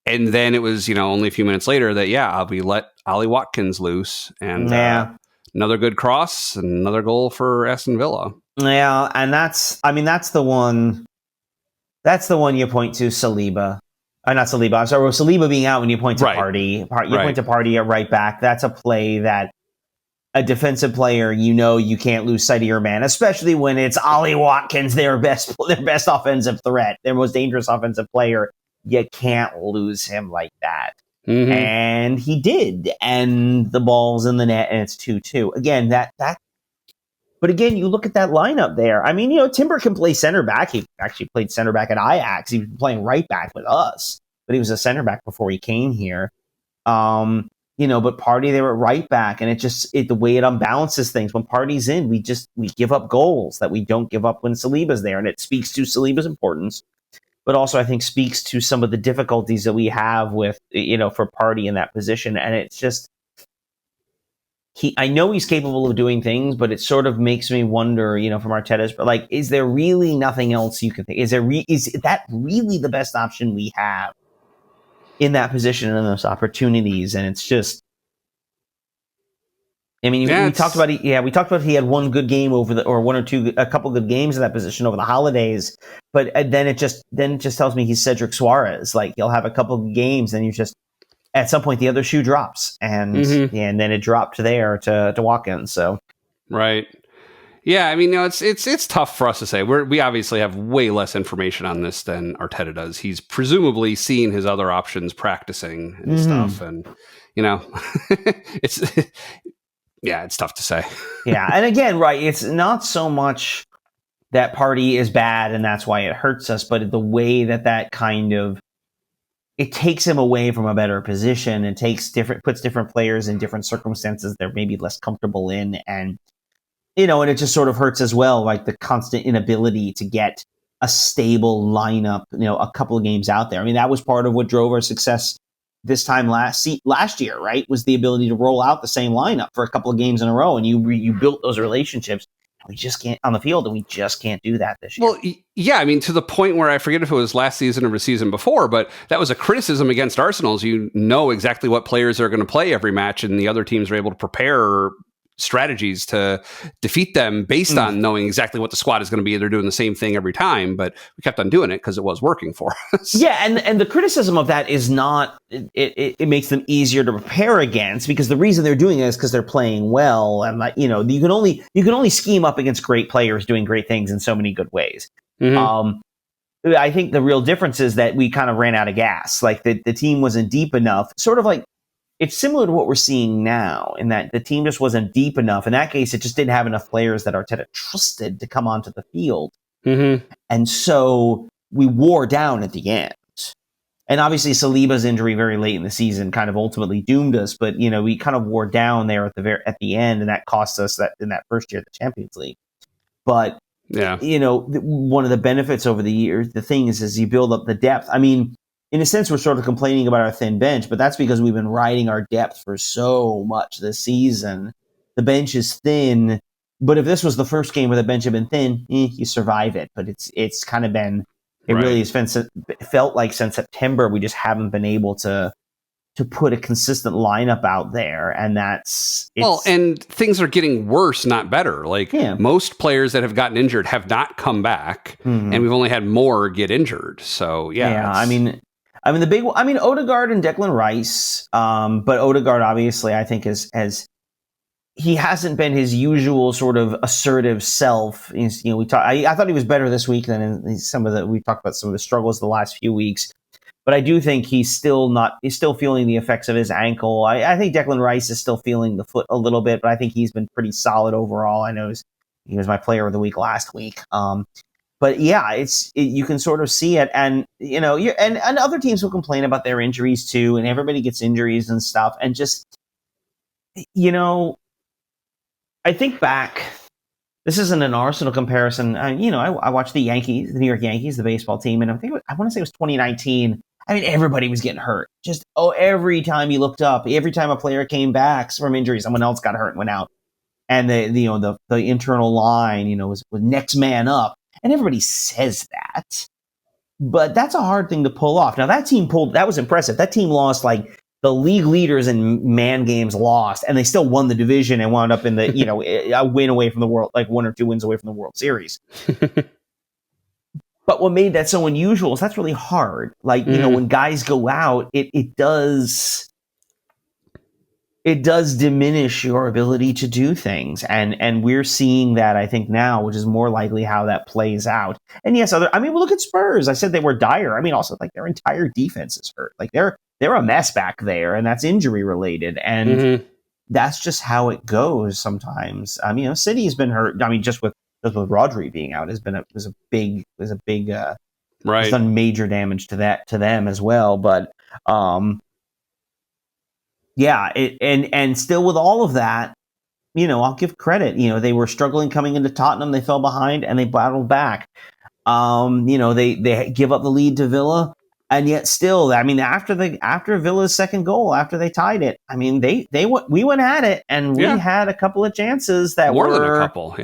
And then it was, only a few minutes later that, we let Ollie Watkins loose, and another good cross and another goal for Aston Villa. Yeah, and that's the one you point to, Saliba. Not Saliba, I'm sorry, Saliba being out when you point to Partey. Point to Partey at right back. That's a play that a defensive player, you can't lose sight of your man, especially when it's Ollie Watkins, their best offensive threat, their most dangerous offensive player. You can't lose him like that. Mm-hmm. And he did. And the ball's in the net, and it's 2-2. Again, but again, you look at that lineup there. I mean, Timber can play center back. He actually played center back at Ajax. He was playing right back with us, but he was a center back before he came here. But Partey, they were right back, and the way it unbalances things. When Partey's in, we give up goals that we don't give up when Saliba's there, and it speaks to Saliba's importance. But also, I think, speaks to some of the difficulties that we have with, for Partey in that position. And it's just, I know he's capable of doing things, but it sort of makes me wonder, from Arteta's, but is there really nothing else you can think? Is that really the best option we have in that position and those opportunities? And it's just, we talked about he had one good game a couple good games in that position over the holidays, but then it just tells me he's Cedric Suarez. He'll have a couple of games, and you just at some point the other shoe drops, and and then it dropped there to Watkins. So right, yeah. It's tough for us to say. We obviously have way less information on this than Arteta does. He's presumably seen his other options practicing and stuff, and it's. Yeah, it's tough to say. Yeah, and again, right, it's not so much that Partey is bad and that's why it hurts us, but the way that kind of, it takes him away from a better position and puts different players in different circumstances they're maybe less comfortable in, and and it just sort of hurts as well, the constant inability to get a stable lineup, a couple of games out there. That was part of what drove our success this time last year, right, was the ability to roll out the same lineup for a couple of games in a row, and you built those relationships. We just can't on the field, and we just can't do that this year. Well, yeah, to the point where I forget if it was last season or the season before, but that was a criticism against Arsenal. Exactly what players are going to play every match, and the other teams are able to prepare strategies to defeat them based on knowing exactly what the squad is going to be. They're doing the same thing every time, but we kept on doing it because it was working for us. Yeah, and the criticism of that is not it makes them easier to prepare against, because the reason they're doing it is because they're playing well, and like, you know, you can only scheme up against great players doing great things in so many good ways. I think the real difference is that we kind of ran out of gas. Like the team wasn't deep enough. Sort of like, it's similar to what we're seeing now, in that the team just wasn't deep enough. In that case, it just didn't have enough players that Arteta trusted to come onto the field. And so we wore down at the end. And obviously Saliba's injury very late in the season kind of ultimately doomed us, but, you know, we kind of wore down there at the end, and that cost us that in that first year of the Champions League. But yeah, you know, one of the benefits over the years, the thing is you build up the depth. I mean, in a sense, we're sort of complaining about our thin bench, but that's because we've been riding our depth for so much this season. The bench is thin, but if this was the first game where the bench had been thin, you survive it. But it's kind of been, it really has felt like since September, we just haven't been able to put a consistent lineup out there, and and things are getting worse, not better. Like most players that have gotten injured have not come back, and we've only had more get injured. So I mean Odegaard and Declan Rice, but Odegaard obviously I think he hasn't been his usual sort of assertive self. You know, I thought he was better this week than in we talked about some of the struggles the last few weeks. But I do think he's still feeling the effects of his ankle. I think Declan Rice is still feeling the foot a little bit, but I think he's been pretty solid overall. I know he was my player of the week last week. But yeah, you can sort of see it, and you know, and other teams will complain about their injuries too, and everybody gets injuries and stuff, and just, you know, I think back. This isn't an Arsenal comparison. I watched the New York Yankees, the baseball team, and I want to say it was 2019. I mean, everybody was getting hurt. Just every time you looked up, every time a player came back from injury, someone else got hurt and went out. And the internal line, you know, was next man up, and everybody says that, but that's a hard thing to pull off. Now that was impressive. That team lost like the league leaders in man games lost, and they still won the division and wound up in the, you know, a win away from the world, like 1 or 2 wins away from the World Series. But what made that so unusual is that's really hard. Like, you know, when guys go out, it does diminish your ability to do things. And we're seeing that, I think, now, which is more likely how that plays out. And yes, look at Spurs. I said they were dire. I mean, also, like, their entire defense is hurt. Like, they're a mess back there, and that's injury related. And that's just how it goes sometimes. I mean, you know, City's been hurt. I mean, just with Rodri being out was a big it's done major damage to them as well. But and still with all of that, you know, I'll give credit. You know, they were struggling coming into Tottenham. They fell behind and they battled back. You know, they give up the lead to Villa, and yet still, I mean, after Villa's second goal, after they tied it, I mean, we went at it, and we had a couple of chances that more than a couple,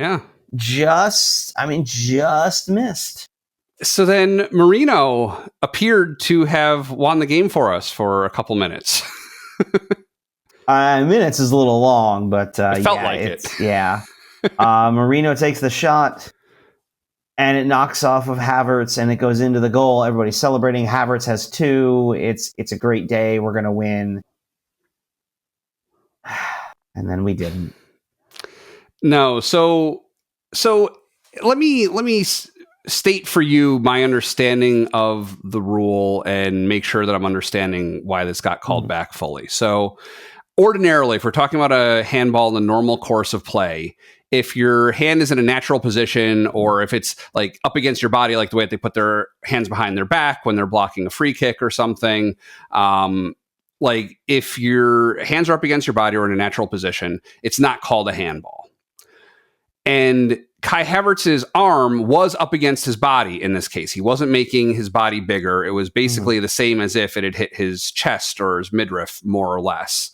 just missed. So then Mourinho appeared to have won the game for us for a couple minutes. Minutes is a little long, but it felt like it. Yeah. Mourinho takes the shot, and it knocks off of Havertz, and it goes into the goal. Everybody's celebrating. Havertz has 2. It's a great day. We're going to win. And then we didn't. No. So let me state for you my understanding of the rule and make sure that I'm understanding why this got called back fully. So ordinarily, if we're talking about a handball in the normal course of play, if your hand is in a natural position, or if it's like up against your body, like the way that they put their hands behind their back when they're blocking a free kick or something, like if your hands are up against your body or in a natural position, it's not called a handball. And Kai Havertz's arm was up against his body in this case. He wasn't making his body bigger. It was basically the same as if it had hit his chest or his midriff, more or less.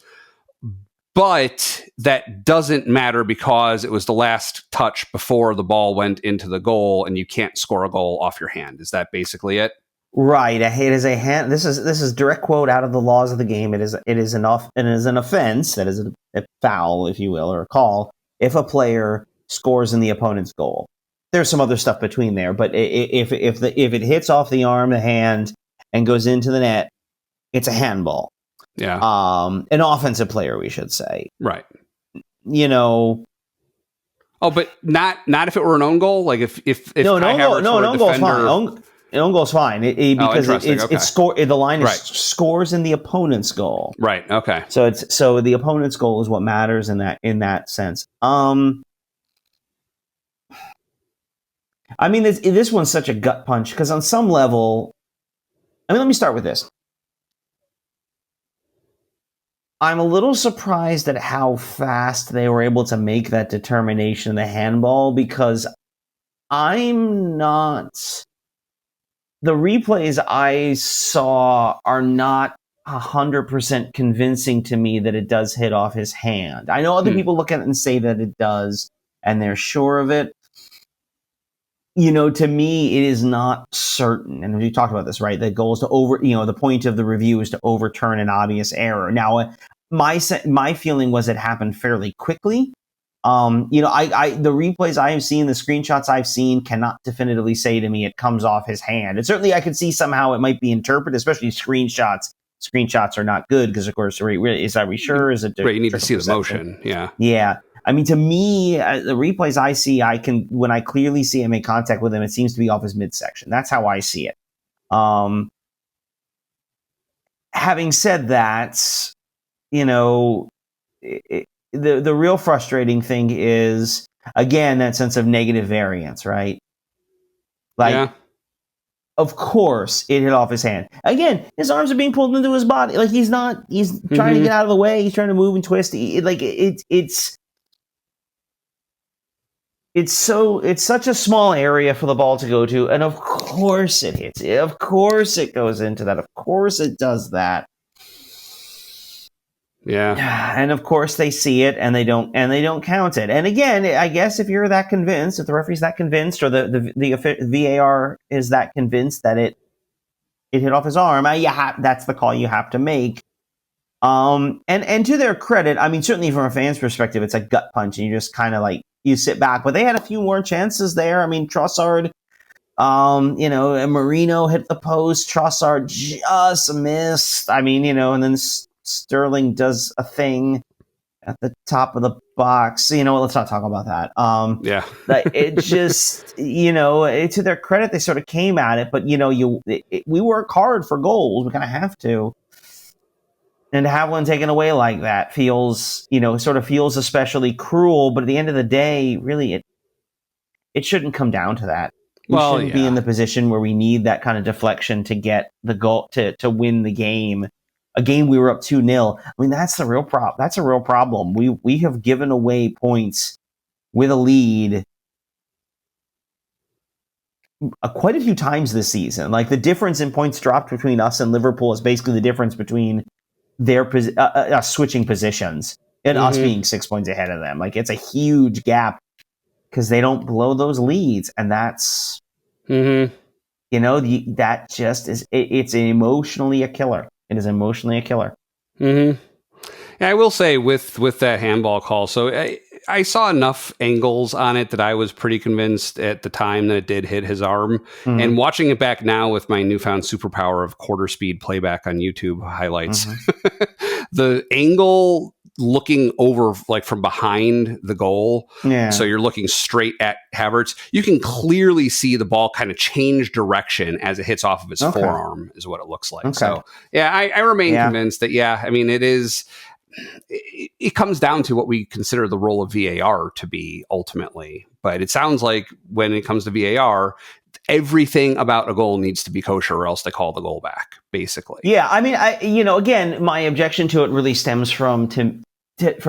But that doesn't matter because it was the last touch before the ball went into the goal, and you can't score a goal off your hand. Is that basically it? Right. It is a hand. This is direct quote out of the laws of the game. It is an offense, that is a foul, if you will, or a call, if a player scores in the opponent's goal. There's some other stuff between there, but if it hits off the arm, the hand, and goes into the net, it's a handball. Yeah. An offensive player, we should say. Right. You know. Oh, but not if it were an own goal. Like if no, an own goal's fine. An own goal's fine because the line is scores in the opponent's goal. Right. Okay. So the opponent's goal is what matters in that sense. I mean, this one's such a gut punch because on some level, I mean, let me start with this. I'm a little surprised at how fast they were able to make that determination in the handball because I'm not. The replays I saw are not 100% convincing to me that it does hit off his hand. I know other people look at it and say that it does, and they're sure of it. You know, to me, it is not certain. And we talked about this, right? The goal is the point of the review is to overturn an obvious error. Now, my feeling was it happened fairly quickly. The replays I have seen, the screenshots I've seen cannot definitively say to me it comes off his hand. And certainly I could see somehow it might be interpreted, especially screenshots. Screenshots are not good because, of course, are we sure? Is it right? You need to see the motion. Yeah. Yeah. I mean, to me, the replays I see, when I clearly see him make contact with him, it seems to be off his midsection. That's how I see it. Having said that, you know, the real frustrating thing is, again, that sense of negative variance, right? Like, yeah. Of course, it hit off his hand. Again, his arms are being pulled into his body. Like, he's trying to get out of the way. He's trying to move and twist. It's such a small area for the ball to go to, and of course it hits it. Of course it goes into that. Of course it does that. Yeah. And of course they see it and they don't count it. And again, I guess if you're that convinced, if the referee's that convinced, or the VAR is that convinced that it hit off his arm, that's the call you have to make. And to their credit, I mean, certainly from a fan's perspective, it's a gut punch, and you just kind of like, you sit back. But they had a few more chances there. I mean, Trossard, and Marino hit the post. Trossard just missed. I mean, and then Sterling does a thing at the top of the box. Let's not talk about that. Yeah. It just, to their credit, they sort of came at it. But, we work hard for goals. We kind of have to. And to have one taken away like that feels especially cruel. But at the end of the day, really, it shouldn't come down to that. We shouldn't be in the position where we need that kind of deflection to get the goal to win the game. A game we were up 2-0. I mean, that's the real problem. That's a real problem. We have given away points with a lead quite a few times this season. Like, the difference in points dropped between us and Liverpool is basically the difference between their switching positions and us being 6 points ahead of them. Like, it's a huge gap because they don't blow those leads, and that's that just is. It's emotionally a killer. It is emotionally a killer. Mm-hmm. Yeah, I will say with that handball call, so I saw enough angles on it that I was pretty convinced at the time that it did hit his arm. Mm-hmm. And watching it back now with my newfound superpower of quarter speed playback on YouTube highlights, the angle looking over, like, from behind the goal, so you're looking straight at Havertz, you can clearly see the ball kind of change direction as it hits off of his forearm, is what it looks like. Okay. So I remain convinced that I mean, it comes down to what we consider the role of VAR to be ultimately. But it sounds like when it comes to VAR, everything about a goal needs to be kosher, or else they call the goal back, basically. Yeah, I mean, again, my objection to it really stems from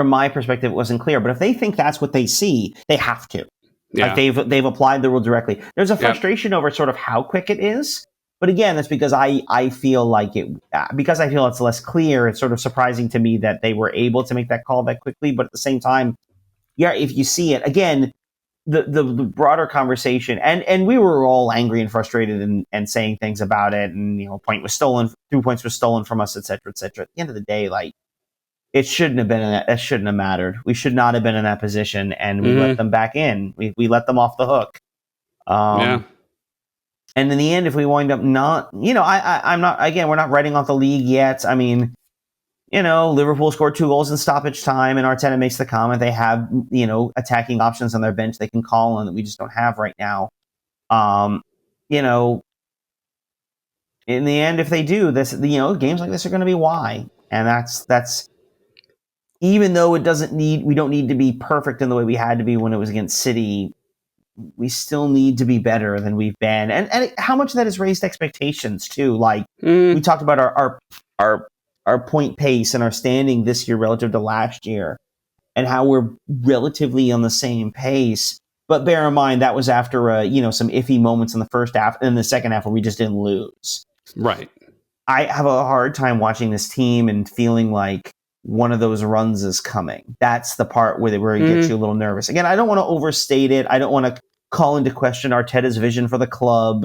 my perspective, it wasn't clear. But if they think that's what they see, they have to. Yeah. Like, they've applied the rule directly. There's a frustration over sort of how quick it is. But again, that's because I feel like because I feel it's less clear. It's sort of surprising to me that they were able to make that call that quickly. But at the same time, if you see it again, the broader conversation, and we were all angry and frustrated and saying things about it, and 2 points was stolen from us, etc., etc. At the end of the day, like, it shouldn't have been that shouldn't have mattered. We should not have been in that position, and we let them back in. We let them off the hook. Yeah. And in the end, if we wind up not, I'm not, again, we're not writing off the league yet. I mean, Liverpool scored 2 goals in stoppage time, and Arteta makes the comment they have, attacking options on their bench they can call on that we just don't have right now. In the end, if they do this, games like this are going to be why. And that's even though we don't need to be perfect in the way we had to be when it was against City. We still need to be better than we've been, and how much of that has raised expectations too. Like we talked about our point pace and our standing this year relative to last year, and how we're relatively on the same pace. But bear in mind that was after some iffy moments in the first half and in the second half where we just didn't lose. Right. I have a hard time watching this team and feeling like one of those runs is coming. That's the part where it gets you a little nervous. Again, I don't want to overstate it. I don't want to call into question Arteta's vision for the club.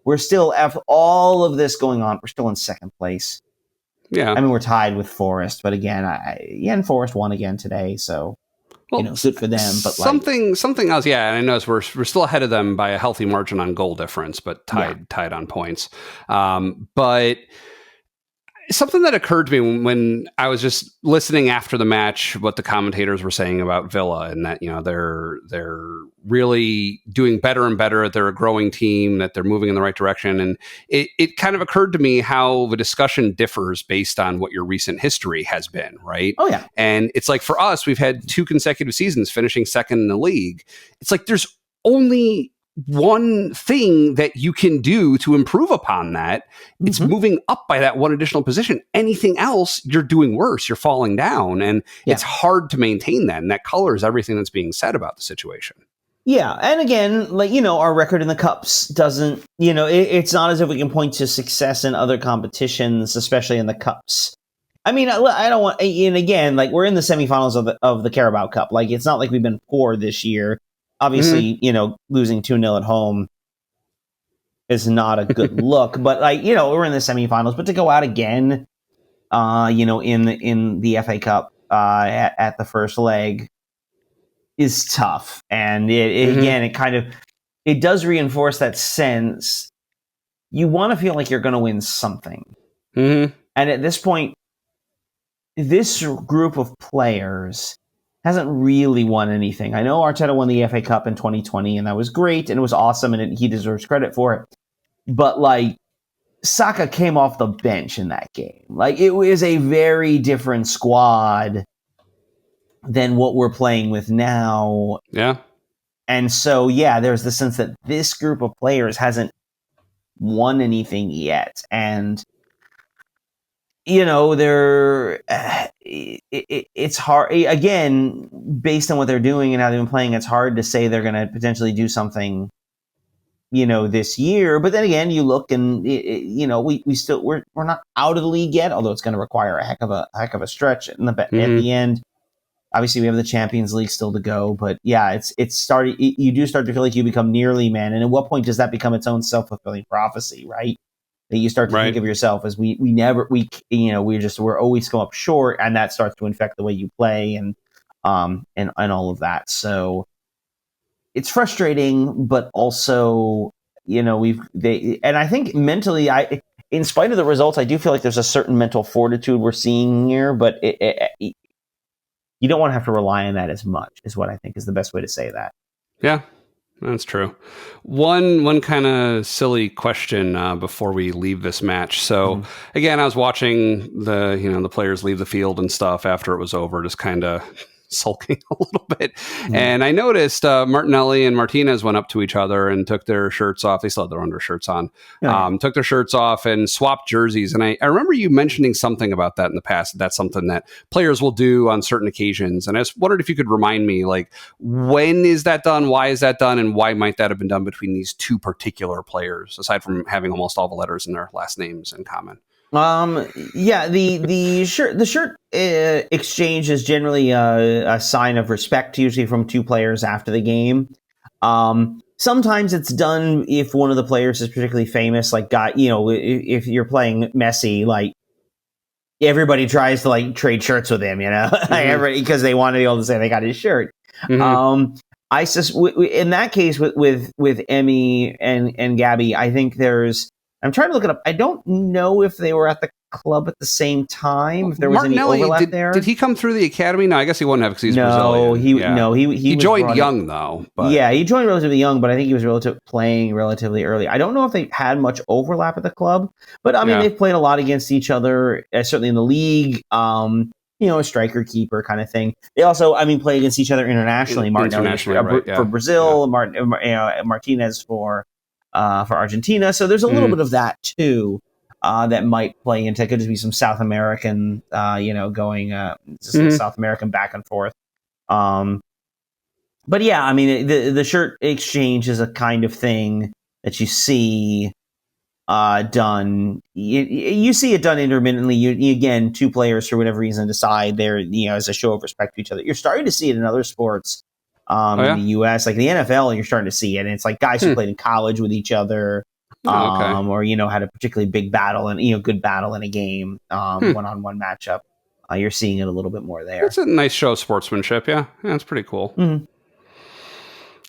We're still, after all of this going on, we're still in second place. Yeah. I mean, we're tied with Forest, but again, and Forest won again today, so good for them. But something else, yeah. And I know we're still ahead of them by a healthy margin on goal difference, but tied on points. But something that occurred to me when I was just listening after the match, what the commentators were saying about Villa, and that they're really doing better and better. They're a growing team, that they're moving in the right direction, and it kind of occurred to me how the discussion differs based on what your recent history has been, right? Oh yeah, and it's like for us, we've had 2 consecutive seasons finishing second in the league. It's like there's only one thing that you can do to improve upon that. It's moving up by that one additional position. Anything else, you're doing worse. You're falling down, and it's hard to maintain that. And that colors everything that's being said about the situation. Yeah, and again, our record in the cups doesn't, it's not as if we can point to success in other competitions, especially in the cups. I mean, I don't want, and again, we're in the semifinals of the Carabao Cup. It's not like we've been poor this year. Obviously, losing 2-0 at home is not a good look, but we're in the semifinals. But to go out again, in the FA Cup at the first leg is tough, and it does reinforce that sense. You want to feel like you're going to win something, and at this point, this group of players hasn't really won anything. I know Arteta won the FA Cup in 2020, and that was great, and it was awesome, and he deserves credit for it. But, Saka came off the bench in that game. It was a very different squad than what we're playing with now. Yeah. And so, there's the sense that this group of players hasn't won anything yet. And it's hard, again, based on what they're doing and how they've been playing, it's hard to say they're going to potentially do something, this year. But then again, you look and, we're not out of the league yet, although it's going to require a heck of a stretch at the end. Obviously, we have the Champions League still to go, but it's starting. You do start to feel like you become nearly man. And at what point does that become its own self-fulfilling prophecy, right? That you start to think of yourself as we're always come up short, and that starts to infect the way you play and all of that. So it's frustrating, but also, and I think mentally, in spite of the results, I do feel like there's a certain mental fortitude we're seeing here, but you don't want to have to rely on that as much, is what I think is the best way to say that. Yeah. That's true. One kind of silly question before we leave this match. So again, I was watching the players leave the field and stuff after it was over, just kind of sulking a little bit. And I noticed Martinelli and Martinez went up to each other and took their shirts off. They still had their undershirts on. Took their shirts off and swapped jerseys. And I remember you mentioning something about that in the past. That's something that players will do on certain occasions. And I just wondered if you could remind me, when is that done? Why is that done? And why might that have been done between these 2 particular players, aside from having almost all the letters in their last names in common? The shirt exchange is generally a sign of respect, usually from 2 players after the game. Sometimes it's done if one of the players is particularly famous, like if you're playing Messi, like everybody tries to like trade shirts with him, because they want to be able to say they got his shirt. Mm-hmm. In that case with Emmy and Gabby, I think I'm trying to look it up. I don't know if they were at the club at the same time. If there was Martinelli, any overlap there. Did he come through the academy? No, I guess he wouldn't have because he's Brazilian. He joined young though. But. Yeah, he joined relatively young, but I think he was playing relatively early. I don't know if they had much overlap at the club, but I mean they've played a lot against each other, certainly in the league. A striker keeper kind of thing. They also, play against each other internationally. Martinelli for Brazil, Martinez for Argentina. So there's a little bit of that too. That might play into, could just be some South American, going South American back and forth. But yeah, the shirt exchange is a kind of thing that you see done. You see it done intermittently. You again, two players for whatever reason decide they're as a show of respect to each other. You're starting to see it in other sports. In the U.S., like the NFL, you're starting to see it, and it's like guys who played in college with each other. Or had a particularly big battle and good battle in a game, one-on-one matchup. You're seeing it a little bit more there. It's a nice show of sportsmanship. Yeah, it's pretty cool. Mm-hmm.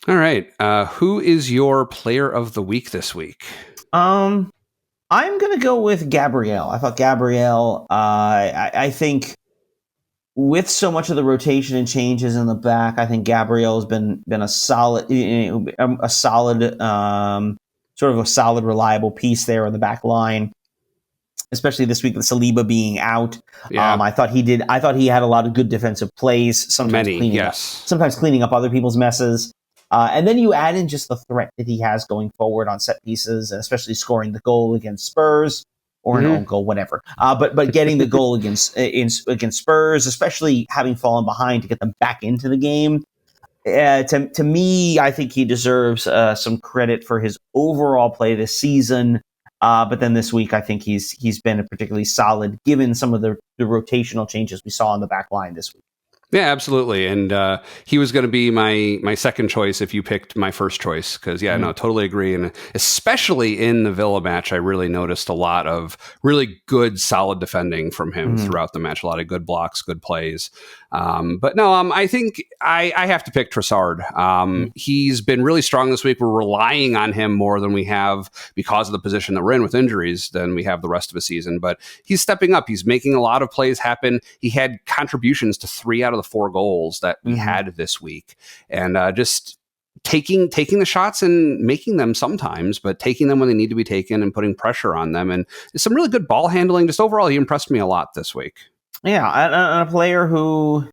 All right, who is your player of the week this week? I'm gonna go with Gabriel. I thought Gabriel. I think with so much of the rotation and changes in the back, I think Gabriel has been a solid, sort of a solid, reliable piece there on the back line, especially this week with Saliba being out. Yeah. I thought he had a lot of good defensive plays, sometimes cleaning up other people's messes. And then you add in just the threat that he has going forward on set pieces, and especially scoring the goal against Spurs or an own goal, whatever. But getting the goal against Spurs, especially having fallen behind to get them back into the game. To me, I think he deserves some credit for his overall play this season. But then this week, I think he's been particularly solid, given some of the rotational changes we saw on the back line this week. Yeah, absolutely. And he was going to be my second choice if you picked my first choice. Because, totally agree. And especially in the Villa match, I really noticed a lot of really good, solid defending from him throughout the match. A lot of good blocks, good plays. But no, I think I have to pick Trossard. He's been really strong this week. We're relying on him more than we have because of the position that we're in with injuries than we have the rest of the season. But he's stepping up. He's making a lot of plays happen. He had contributions to 3 out of the 4 goals that we had this week. And just taking the shots and making them sometimes, but taking them when they need to be taken and putting pressure on them. And some really good ball handling. Just overall, he impressed me a lot this week. Yeah, and a player who,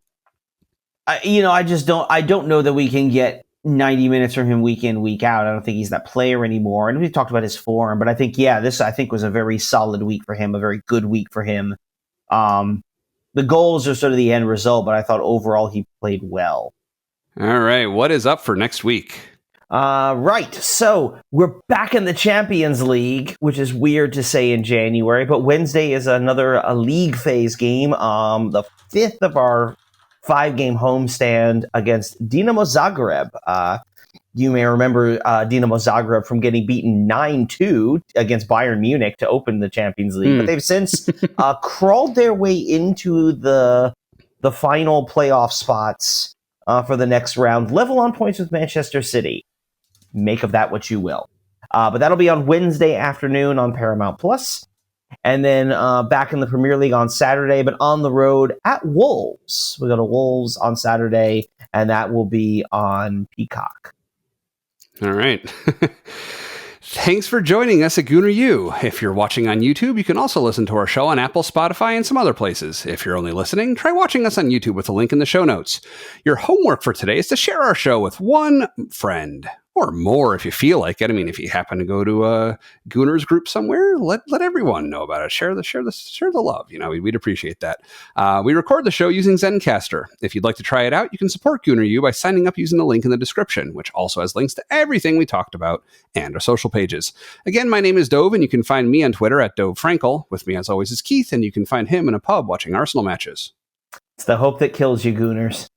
I don't know that we can get 90 minutes from him week in, week out. I don't think he's that player anymore. And we talked about his form, but I think, this was a very solid week for him, a very good week for him. The goals are sort of the end result, but I thought overall he played well. All right, what is up for next week? Right, so we're back in the Champions League, which is weird to say in January, but Wednesday is a league phase game, the 5th of our 5-game homestand against Dinamo Zagreb. You may remember Dinamo Zagreb from getting beaten 9-2 against Bayern Munich to open the Champions League, but they've since crawled their way into the final playoff spots for the next round, level on points with Manchester City. Make of that what you will. But that'll be on Wednesday afternoon on Paramount Plus. And then back in the Premier League on Saturday, but on the road at Wolves. We go to Wolves on Saturday, and that will be on Peacock. All right. Thanks for joining us at Gooner U. If you're watching on YouTube, you can also listen to our show on Apple, Spotify, and some other places. If you're only listening, try watching us on YouTube with a link in the show notes. Your homework for today is to share our show with one friend. Or more if you feel like it. If you happen to go to a Gooners group somewhere, let everyone know about it. Share the love. We'd appreciate that. We record the show using Zencaster. If you'd like to try it out, you can support Gooner U by signing up using the link in the description, which also has links to everything we talked about and our social pages. Again, my name is Dove, and you can find me on Twitter at Dove Frankel. With me, as always, is Keith, and you can find him in a pub watching Arsenal matches. It's the hope that kills you, Gooners.